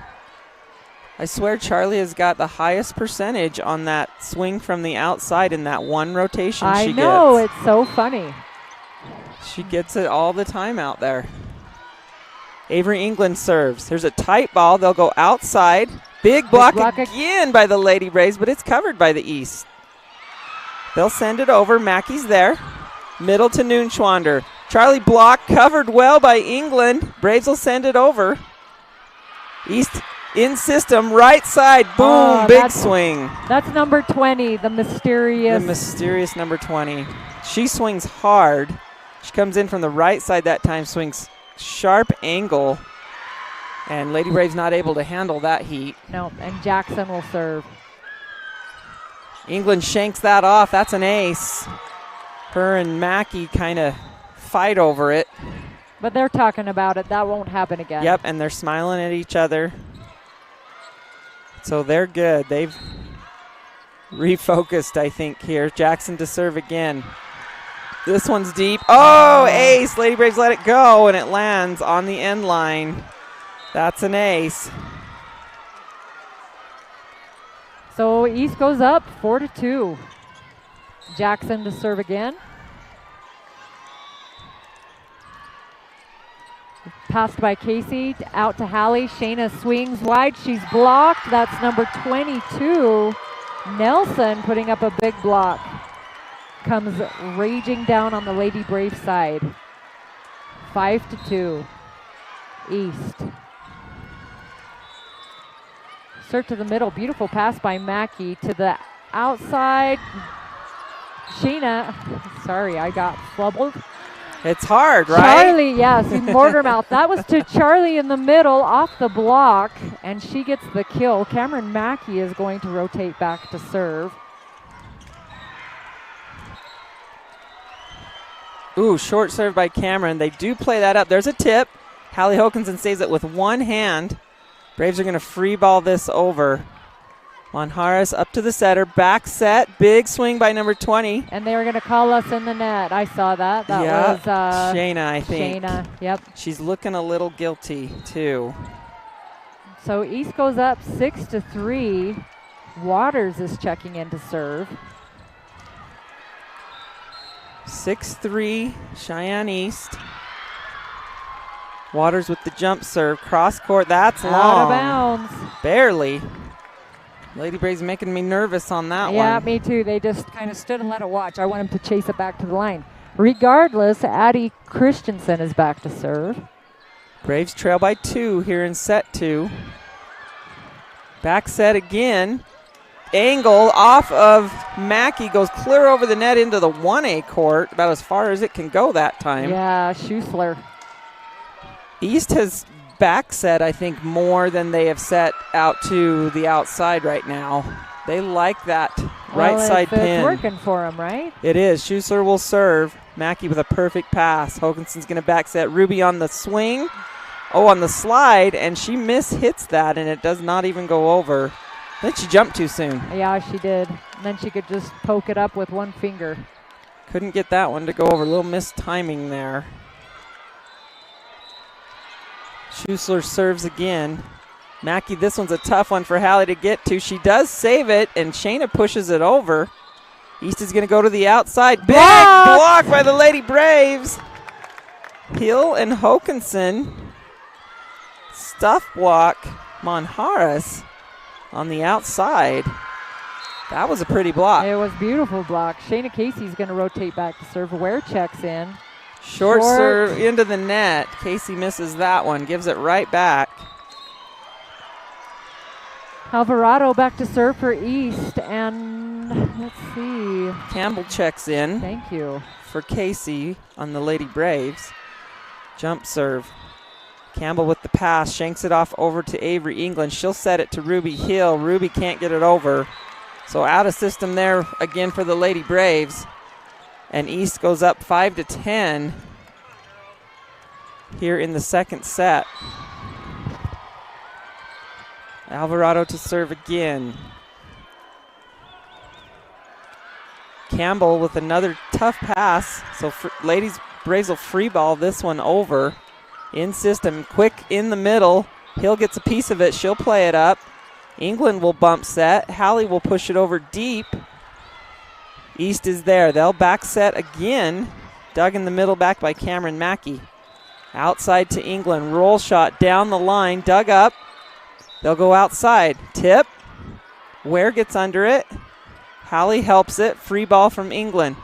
I swear Charlie has got the highest percentage on that swing from the outside in that one rotation she gets. I know, it's so funny. She gets it all the time out there. Avery England serves. There's a tight ball. They'll go outside. Big block again by the Lady Braves, but it's covered by the East. They'll send it over. Mackey's there. Middle to Neuschwander. Charlie block covered well by England. Braves will send it over. East in system, right side, boom, big swing. That's number 20, the mysterious. The mysterious number 20. She swings hard. She comes in from the right side that time, swings sharp angle, and Lady Braves not able to handle that heat. No, and Jackson will serve. England shanks that off. That's an ace. Her and Mackey kind of fight over it. But they're talking about it. That won't happen again. Yep, and they're smiling at each other. So they're good. They've refocused, I think, here. Jackson to serve again. This one's deep. Oh, ace. Lady Braves let it go, and it lands on the end line. That's an ace. So East goes up 4-2. Jackson to serve again. Passed by Casey, out to Hallie. Shayna swings wide. She's blocked. That's number 22. Nelson putting up a big block. Comes raging down on the Lady Brave side. 5-2. East. Serve to the middle. Beautiful pass by Mackey to the outside. Sheena. Sorry, I got flubbled. It's hard, right? Charlie, yes, Mortarmouth. That was to Charlie in the middle off the block, and she gets the kill. Cameron Mackey is going to rotate back to serve. Ooh, short serve by Cameron. They do play that up. There's a tip. Hallie Hokinson saves it with one hand. Braves are going to free ball this over. Monjaras up to the setter. Back set. Big swing by number 20. And they were going to call us in the net. I saw that. That was Shayna, I think. Shayna, yep. She's looking a little guilty, too. So East goes up 6-3. Waters is checking in to serve. 6-3, Cheyenne East. Waters with the jump serve. Cross court, that's long. Out of bounds. Barely. Lady Braves making me nervous on that one. Yeah, me too. They just kind of stood and let it watch. I want him to chase it back to the line. Regardless, Addie Christensen is back to serve. Braves trail by 2 here in set 2. Back set again. Angle off of Mackey goes clear over the net into the 1A court, about as far as it can go that time. Yeah, Schuessler. East has back set, I think, more than they have set out to the outside right now. They like that right side pin. It's working for them, right? It is. Schuessler will serve. Mackey with a perfect pass. Hokinson's going to back set. Ruby on the swing. Oh, on the slide, and she hits that, and it does not even go over. I think she jumped too soon. Yeah, she did. And then she could just poke it up with one finger. Couldn't get that one to go over. A little missed timing there. Schuessler serves again. Mackey, this one's a tough one for Hallie to get to. She does save it, and Shayna pushes it over. East is going to go to the outside. Big block by the Lady Braves. Hill and Hokinson. Stuff block. Monjaras on the outside. That was a pretty block. It was beautiful block. Shayna Casey's going to rotate back to serve. Ware checks in. Short serve into the net. Casey misses that one. Gives it right back. Alvarado back to serve for East, and let's see. Campbell checks in. Thank you. For Casey on the Lady Braves. Jump serve. Campbell with the pass, shanks it off over to Avery England. She'll set it to Ruby Hill. Ruby can't get it over. So out of system there again for the Lady Braves. And East goes up 5-10 here in the second set. Alvarado to serve again. Campbell with another tough pass. So Ladies Braves will free ball this one over. In system, quick in the middle. Hill gets a piece of it. She'll play it up. England will bump set. Hallie will push it over deep. East is there. They'll back set again. Dug in the middle back by Cameron Mackey. Outside to England. Roll shot down the line. Dug up. They'll go outside. Tip. Ware gets under it. Hallie helps it. Free ball from England.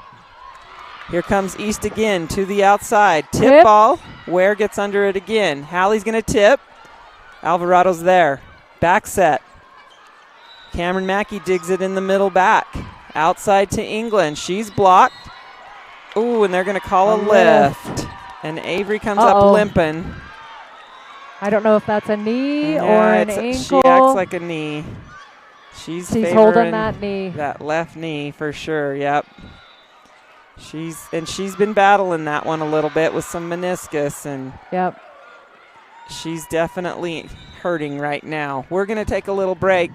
Here comes East again to the outside. Tip ball. Ware gets under it again. Hallie's going to tip. Alvarado's there. Back set. Cameron Mackey digs it in the middle back. Outside to England. She's blocked. Ooh, and they're going to call a lift. And Avery comes up limping. I don't know if that's a knee or an ankle. She acts like a knee. She's holding that knee. That left knee for sure, yep. She's been battling that one a little bit with some meniscus, and yep. She's definitely hurting right now. We're going to take a little break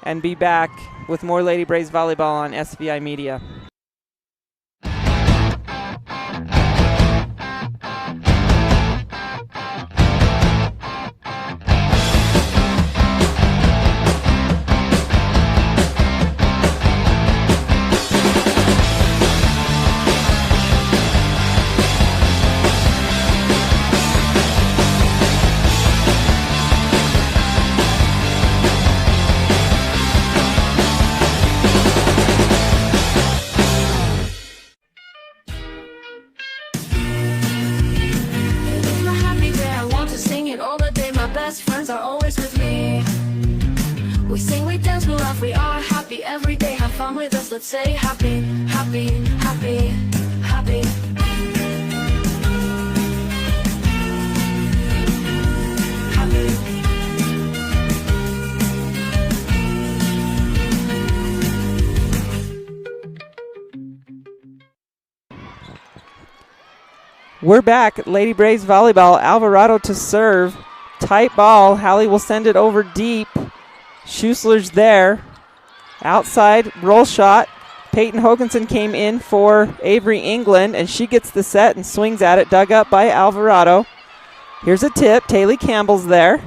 and be back with more Lady Braves volleyball on SVI Media. Are always with me. We sing, we dance, we laugh, we are happy every day. Have fun with us, let's say happy, happy, happy, happy. We're back. Lady Braves volleyball. Alvarado to serve. Tight ball. Hallie will send it over deep. Schuessler's there. Outside, roll shot. Peyton Hokinson came in for Avery England, and she gets the set and swings at it. Dug up by Alvarado. Here's a tip. Taylor Campbell's there.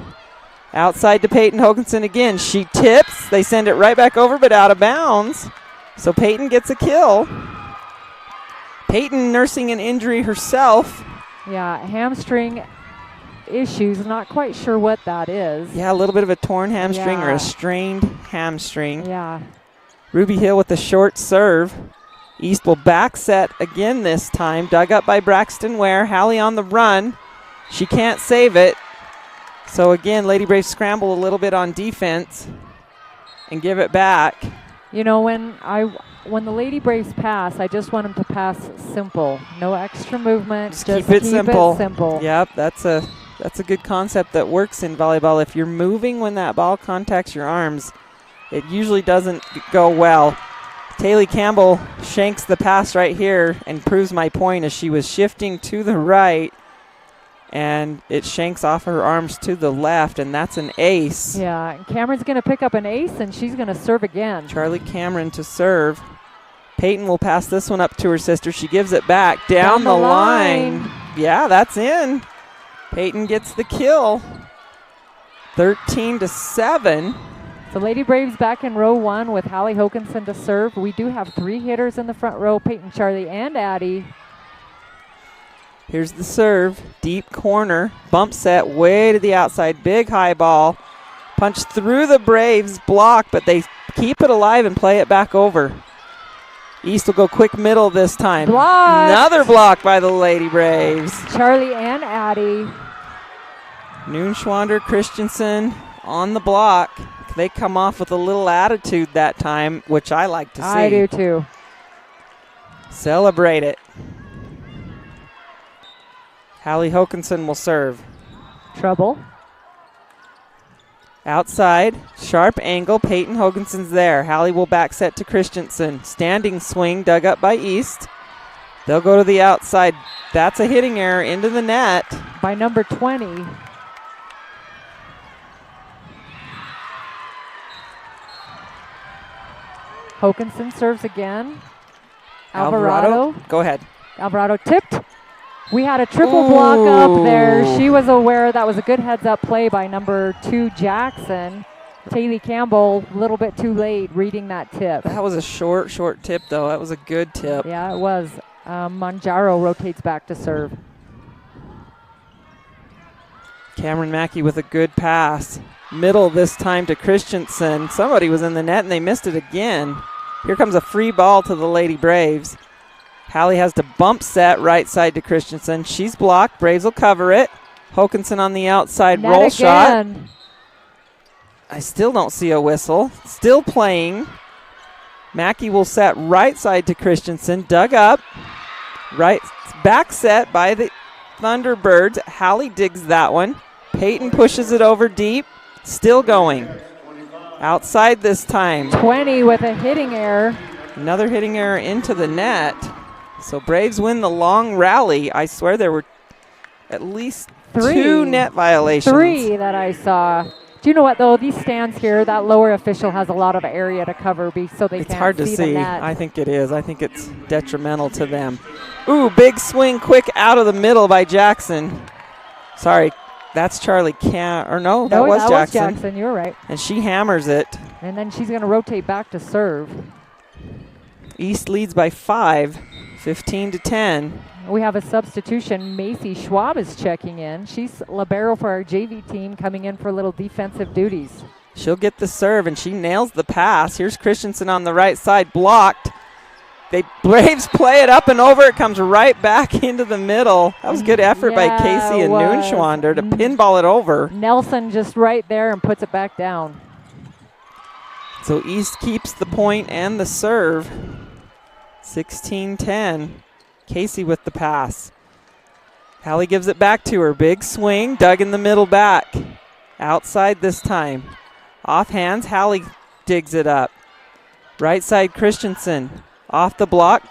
Outside to Peyton Hokinson again. She tips. They send it right back over, but out of bounds. So Peyton gets a kill. Peyton nursing an injury herself. Yeah, hamstring issues. Not quite sure what that is. Yeah, a little bit of a torn hamstring or Yeah. a strained hamstring. Yeah. Ruby Hill with the short serve. East will back set again this time. Dug up by Braxton Ware. Hallie on the run. She can't save it. So again, Lady Braves scramble a little bit on defense and give it back. You know, when the Lady Braves pass, I just want them to pass simple. No extra movement. Just keep it simple. simple. Yep, that's a good concept that works in volleyball. If you're moving when that ball contacts your arms, it usually doesn't go well. Taylor Campbell shanks the pass right here and proves my point as she was shifting to the right, and it shanks off her arms to the left, and that's an ace. Yeah, and Cameron's going to pick up an ace, and she's going to serve again. Charlie Cameron to serve. Peyton will pass this one up to her sister. She gives it back down the line. Yeah, that's in. Peyton gets the kill. 13-7. The Lady Braves back in row 1 with Hallie Hokinson to serve. We do have 3 hitters in the front row, Peyton, Charlie, and Addie. Here's the serve, deep corner, bump set way to the outside, big high ball. Punch through the Braves block, but they keep it alive and play it back over. East will go quick middle this time. Blocked. Another block by the Lady Braves. Charlie and Addie. Noonschwander, Christensen on the block. They come off with a little attitude that time, which I like to see. I do too. Celebrate it. Hallie Hokinson will serve. Trouble. Outside, sharp angle, Peyton Hokinson's there. Hallie will back set to Christensen. Standing swing dug up by East. They'll go to the outside. That's a hitting error into the net. By number 20. Hokinson serves again. Alvarado. Go ahead. Alvarado tipped. We had a triple block up there. She was aware that was a good heads-up play by number 2, Jackson. Taylor Campbell, a little bit too late reading that tip. That was a short tip, though. That was a good tip. Yeah, it was. Manjaro rotates back to serve. Cameron Mackey with a good pass. Middle this time to Christensen. Somebody was in the net and they missed it again. Here comes a free ball to the Lady Braves. Hallie has to bump set right side to Christensen. She's blocked. Braves will cover it. Hokinson on the outside Net roll again. shot. I still don't see a whistle. Still playing. Mackey will set right side to Christensen. Dug up. Right back set by the Thunderbirds. Hallie digs that one. Peyton pushes it over deep. Still going. Outside this time. 20 with a hitting error. Another hitting error into the net. So Braves win the long rally. I swear there were at least 2 net violations. 3 that I saw. Do you know what, though? These stands here, that lower official has a lot of area to cover so they It's can't hard to see see. the net. I think it is. I think it's detrimental to them. Ooh, big swing quick out of the middle by Jackson. Sorry, that's Charlie that was that Jackson. was Jackson, you're right. And she hammers it. And then she's going to rotate back to serve. East leads by 5, 15-10. We have a substitution. Macy Schwab is checking in. She's libero for our JV team, coming in for a little defensive duties. She'll get the serve, and she nails the pass. Here's Christensen on the right side, blocked. Braves play it up and over. It comes right back into the middle. That was good effort by Casey and Noonschwander to pinball it over. Nelson just right there and puts it back down. So East keeps the point and the serve. 16-10. Casey with the pass. Hallie gives it back to her. Big swing, dug in the middle back. Outside this time. Off hands, Hallie digs it up. Right side, Christensen. Off the block,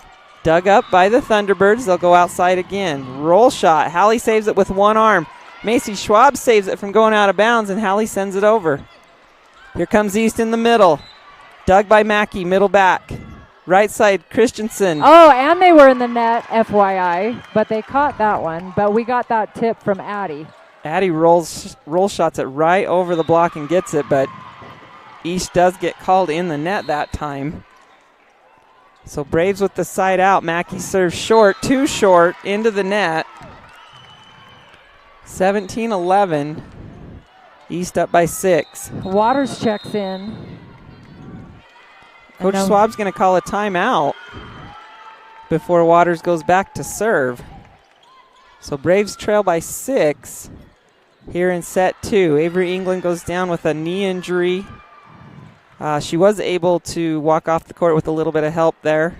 dug up by the Thunderbirds. They'll go outside again. Roll shot. Hallie saves it with one arm. Macy Schwab saves it from going out of bounds, and Hallie sends it over. Here comes East in the middle. Dug by Mackey, middle back. Right side, Christensen. Oh, and they were in the net, FYI, but they caught that one. But we got that tip from Addie. Addie roll shots it right over the block and gets it, but East does get called in the net that time. So Braves with the side out. Mackey serves short, too short, into the net. 17-11. East up by 6. Waters checks in. Coach Schwab's going to call a timeout before Waters goes back to serve. So Braves trail by 6 here in set 2. Avery England goes down with a knee injury. She was able to walk off the court with a little bit of help there.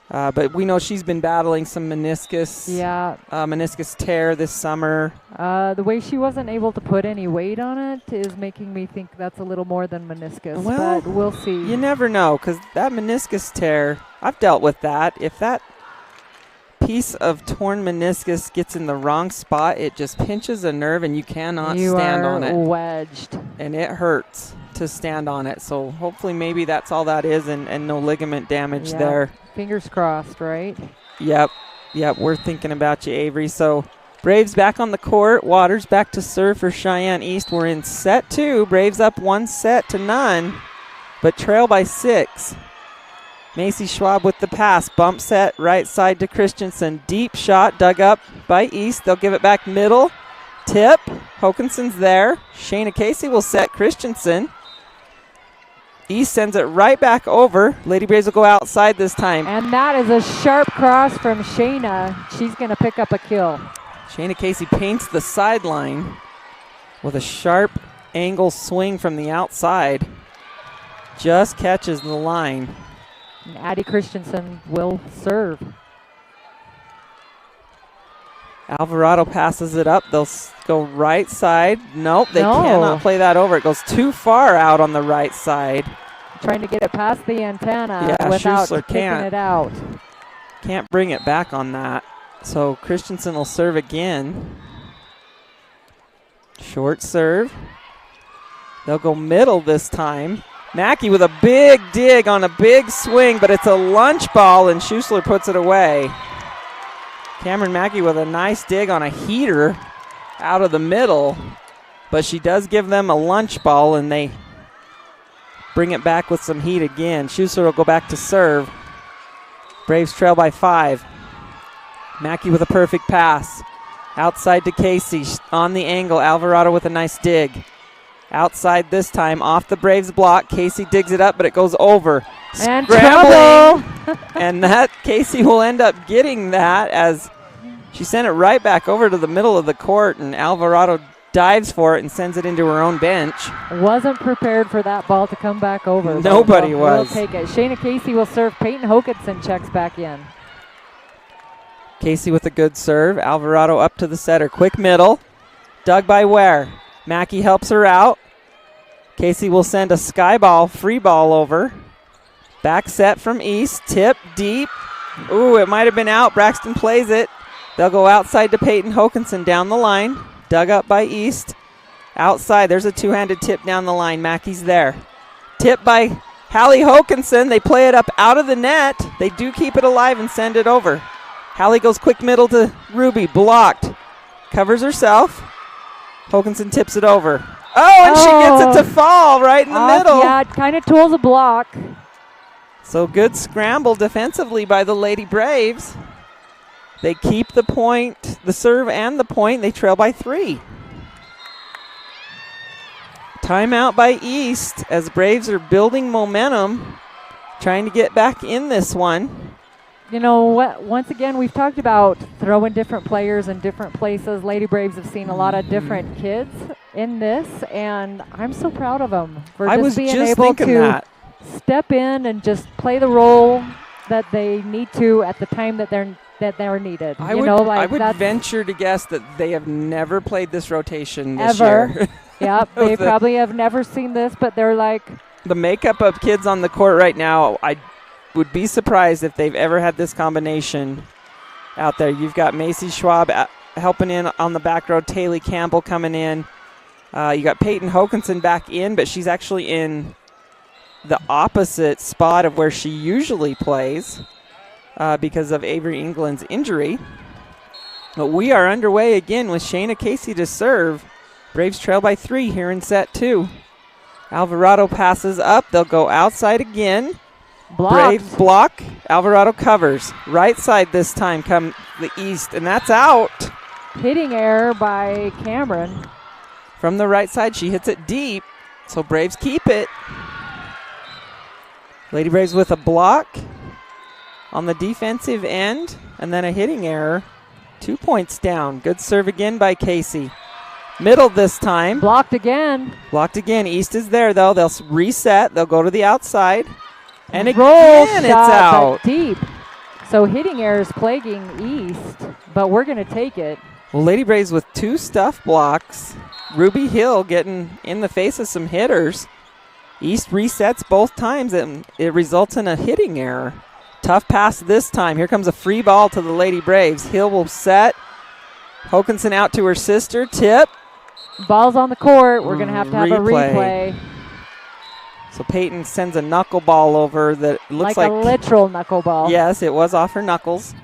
But we know she's been battling some meniscus, meniscus tear this summer. The way she wasn't able to put any weight on it is making me think that's a little more than meniscus, Well, but we'll see. You never know, because that meniscus tear, I've dealt with that. If that piece of torn meniscus gets in the wrong spot, it just pinches a nerve and you cannot stand on it. You are wedged. And it hurts to stand on it. So hopefully maybe that's all that is and no ligament damage there. Fingers crossed, right? Yep, we're thinking about you, Avery. So Braves back on the court. Waters back to serve for Cheyenne East. We're in set 2. Braves up 1-0, but trail by 6. Macy Schwab with the pass. Bump set right side to Christensen. Deep shot dug up by East. They'll give it back middle. Tip. Hokinson's there. Shayna Casey will set Christensen. East sends it right back over. Lady Braves will go outside this time. And that is a sharp cross from Shayna. She's going to pick up a kill. Shayna Casey paints the sideline with a sharp angle swing from the outside. Just catches the line. And Addie Christensen will serve. Alvarado passes it up. They'll go right side. Nope, they cannot play that over. It goes too far out on the right side. Trying to get it past the antenna Yeah, without Schussler kicking it out. Can't bring it back on that. So Christensen will serve again. Short serve. They'll go middle this time. Mackey with a big dig on a big swing, but it's a lunch ball, and Schussler puts it away. Cameron Mackey with a nice dig on a heater out of the middle, but she does give them a lunch ball, and they bring it back with some heat again. Schussler will go back to serve. Braves trail by 5. Mackey with a perfect pass. Outside to Casey. On the angle, Alvarado with a nice dig. Outside this time, off the Braves block. Casey digs it up, but it goes over. And scrambling. And that Casey will end up getting that as she sent it right back over to the middle of the court, and Alvarado dives for it and sends it into her own bench. Wasn't prepared for that ball to come back over. Nobody was. We'll take it. Shayna Casey will serve. Peyton Hokinson checks back in. Casey with a good serve. Alvarado up to the setter. Quick middle. Dug by Ware. Mackey helps her out. Casey will send a sky ball, free ball over. Back set from East. Tip deep. Ooh, it might have been out. Braxton plays it. They'll go outside to Peyton Hokinson down the line. Dug up by East. Outside, there's a two-handed tip down the line. Mackey's there. Tip by Hallie Hokinson. They play it up out of the net. They do keep it alive and send it over. Hallie goes quick middle to Ruby. Blocked. Covers herself. Hokinson tips it over. Oh, and she gets it to fall right in the middle. Yeah, it kind of tools a block. So good scramble defensively by the Lady Braves. They keep the point, the serve and the point. They trail by 3. Timeout by East as Braves are building momentum, trying to get back in this one. You know what? Once again, we've talked about throwing different players in different places. Lady Braves have seen a lot of different kids in this, and I'm so proud of them for just being able to step in and just play the role that they need to at the time that they're needed. I would venture to guess that they have never played this rotation this ever. year. Yep, they probably have never seen this, but they're like the makeup of kids on the court right now. I would be surprised if they've ever had this combination out there. You've got Macy Schwab helping in on the back row, Taylor Campbell coming in. You got Peyton Hokinson back in, but she's actually in the opposite spot of where she usually plays because of Avery England's injury. But we are underway again with Shayna Casey to serve. Braves trail by 3 here in set 2. Alvarado passes up. They'll go outside again. Blocked. Braves block. Alvarado covers. Right side this time come the East, and that's out. Hitting error by Cameron. From the right side, she hits it deep, so Braves keep it. Lady Braves with a block on the defensive end, and then a hitting error. 2 points down. Good serve again by Casey. Middle this time. Blocked again. Blocked again. East is there, though. They'll reset. They'll go to the outside. And Roll again, it's shot, out. but deep. So hitting errors plaguing East, but we're going to take it. Well, Lady Braves with 2 stuff blocks. Ruby Hill getting in the face of some hitters. East resets both times, and it results in a hitting error. Tough pass this time. Here comes a free ball to the Lady Braves. Hill will set. Hokanson out to her sister. Tip. Ball's on the court. We're going to have a replay. So Peyton sends a knuckleball over that looks like a literal knuckleball. Yes, it was off her knuckles.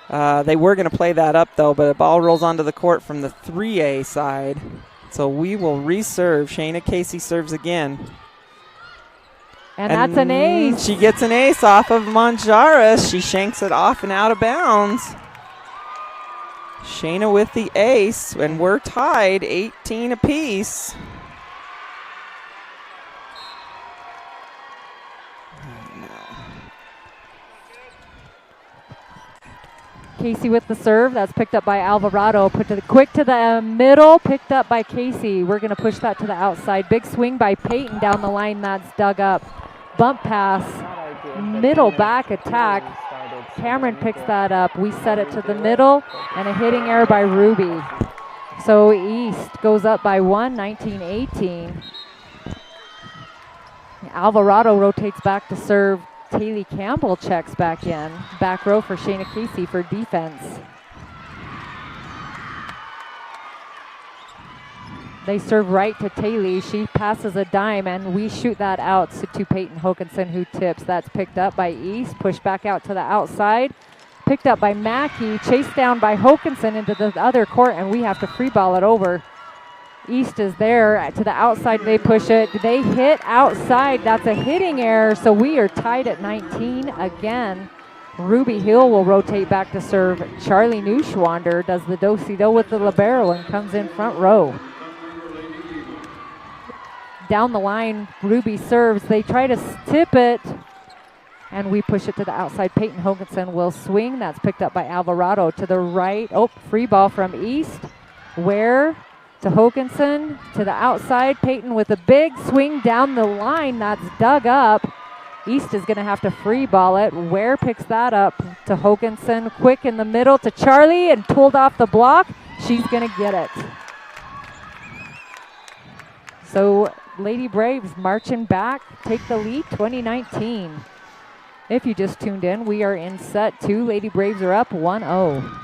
They were going to play that up, though, but a ball rolls onto the court from the 3A side. So we will reserve. Shayna Casey serves again. And that's an ace. She gets an ace off of Manjaras. She shanks it off and out of bounds. Shayna with the ace, and we're tied 18 apiece. Casey with the serve. That's picked up by Alvarado. Put to the quick to the middle. Picked up by Casey. We're going to push that to the outside. Big swing by Peyton down the line. That's dug up. Bump pass. Middle back attack. Cameron picks that up. We set it to the middle. And a hitting error by Ruby. So East goes up by 1, 19-18. Alvarado rotates back to serve. Taylor Campbell checks back in. Back row for Shayna Casey for defense. They serve right to Taylor. She passes a dime, and we shoot that out to Peyton Hokanson, who tips. That's picked up by East. Pushed back out to the outside. Picked up by Mackey. Chased down by Hokanson into the other court, and we have to free ball it over. East is there to the outside. They push it. They hit outside. That's a hitting error. So we are tied at 19 again. Ruby Hill will rotate back to serve. Charlie Neuschwander does the do-si-do with the libero and comes in front row. Down the line, Ruby serves. They try to tip it, and we push it to the outside. Peyton Hoganson will swing. That's picked up by Alvarado to the right. Oh, free ball from East. Where? To Hokanson, to the outside. Peyton with a big swing down the line. That's dug up. East is going to have to free ball it. Ware picks that up to Hokanson. Quick in the middle to Charlie and pulled off the block. She's going to get it. So Lady Braves marching back, take the lead, 2019. If you just tuned in, we are in set 2. Lady Braves are up 1-0.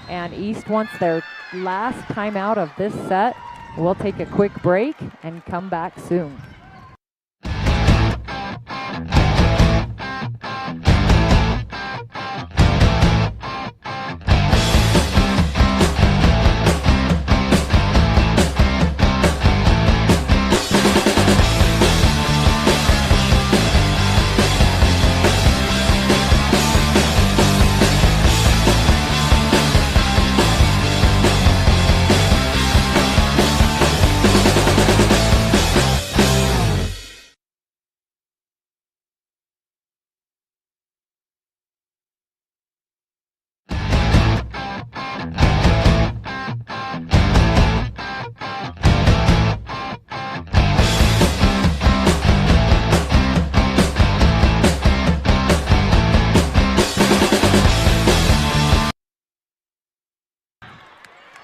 And East wants their last timeout of this set. We'll take a quick break and come back soon.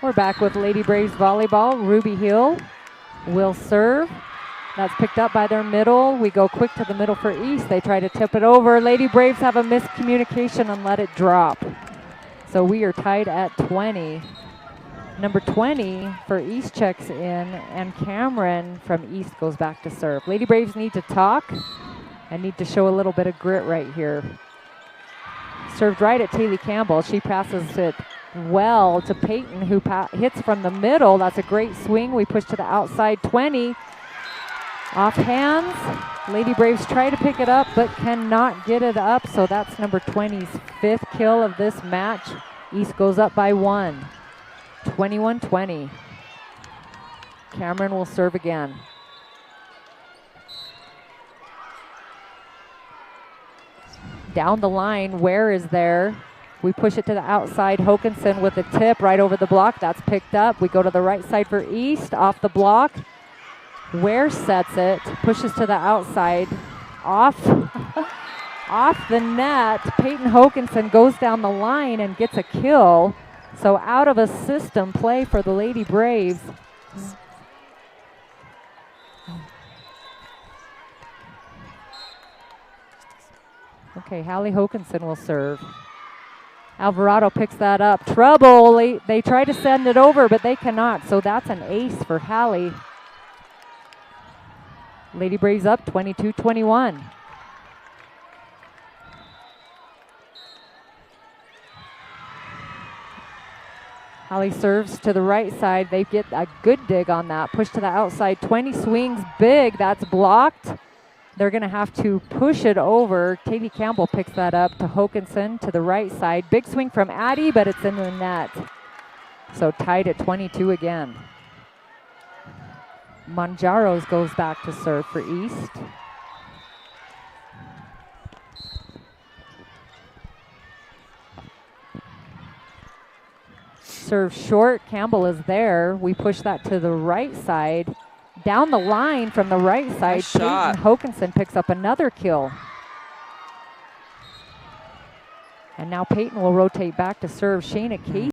We're back with Lady Braves volleyball. Ruby Hill will serve. That's picked up by their middle. We go quick to the middle for East. They try to tip it over. Lady Braves have a miscommunication and let it drop. So we are tied at 20. Number 20 for East checks in, and Cameron from East goes back to serve. Lady Braves need to talk and need to show a little bit of grit right here. Served right at Taylor Campbell. She passes it well to Peyton, who hits from the middle. That's a great swing. We push to the outside. 20 off hands. Lady Braves try to pick it up but cannot get it up, so that's number 20's 5th kill of this match. East goes up by 1. 21-20. Cameron will serve again. Down the line, Ware is there. We push it to the outside. Hokanson with a tip right over the block. That's picked up. We go to the right side for East, off the block. Ware sets it, pushes to the outside, off the net. Peyton Hokanson goes down the line and gets a kill. So out of a system play for the Lady Braves. Okay, Hallie Hokanson will serve. Alvarado picks that up. Trouble. They try to send it over, but they cannot. So that's an ace for Hallie. Lady Braves up 22-21. Hallie serves to the right side. They get a good dig on that. Push to the outside. 20 swings big. That's blocked. They're going to have to push it over. Katie Campbell picks that up to Hokanson to the right side. Big swing from Addie, but it's in the net. So tied at 22 again. Manjaros goes back to serve for East. Serve short. Campbell is there. We push that to the right side. Down the line from the right side, Nice shot. Peyton Hokanson picks up another kill. And now Peyton will rotate back to serve. Shayna Casey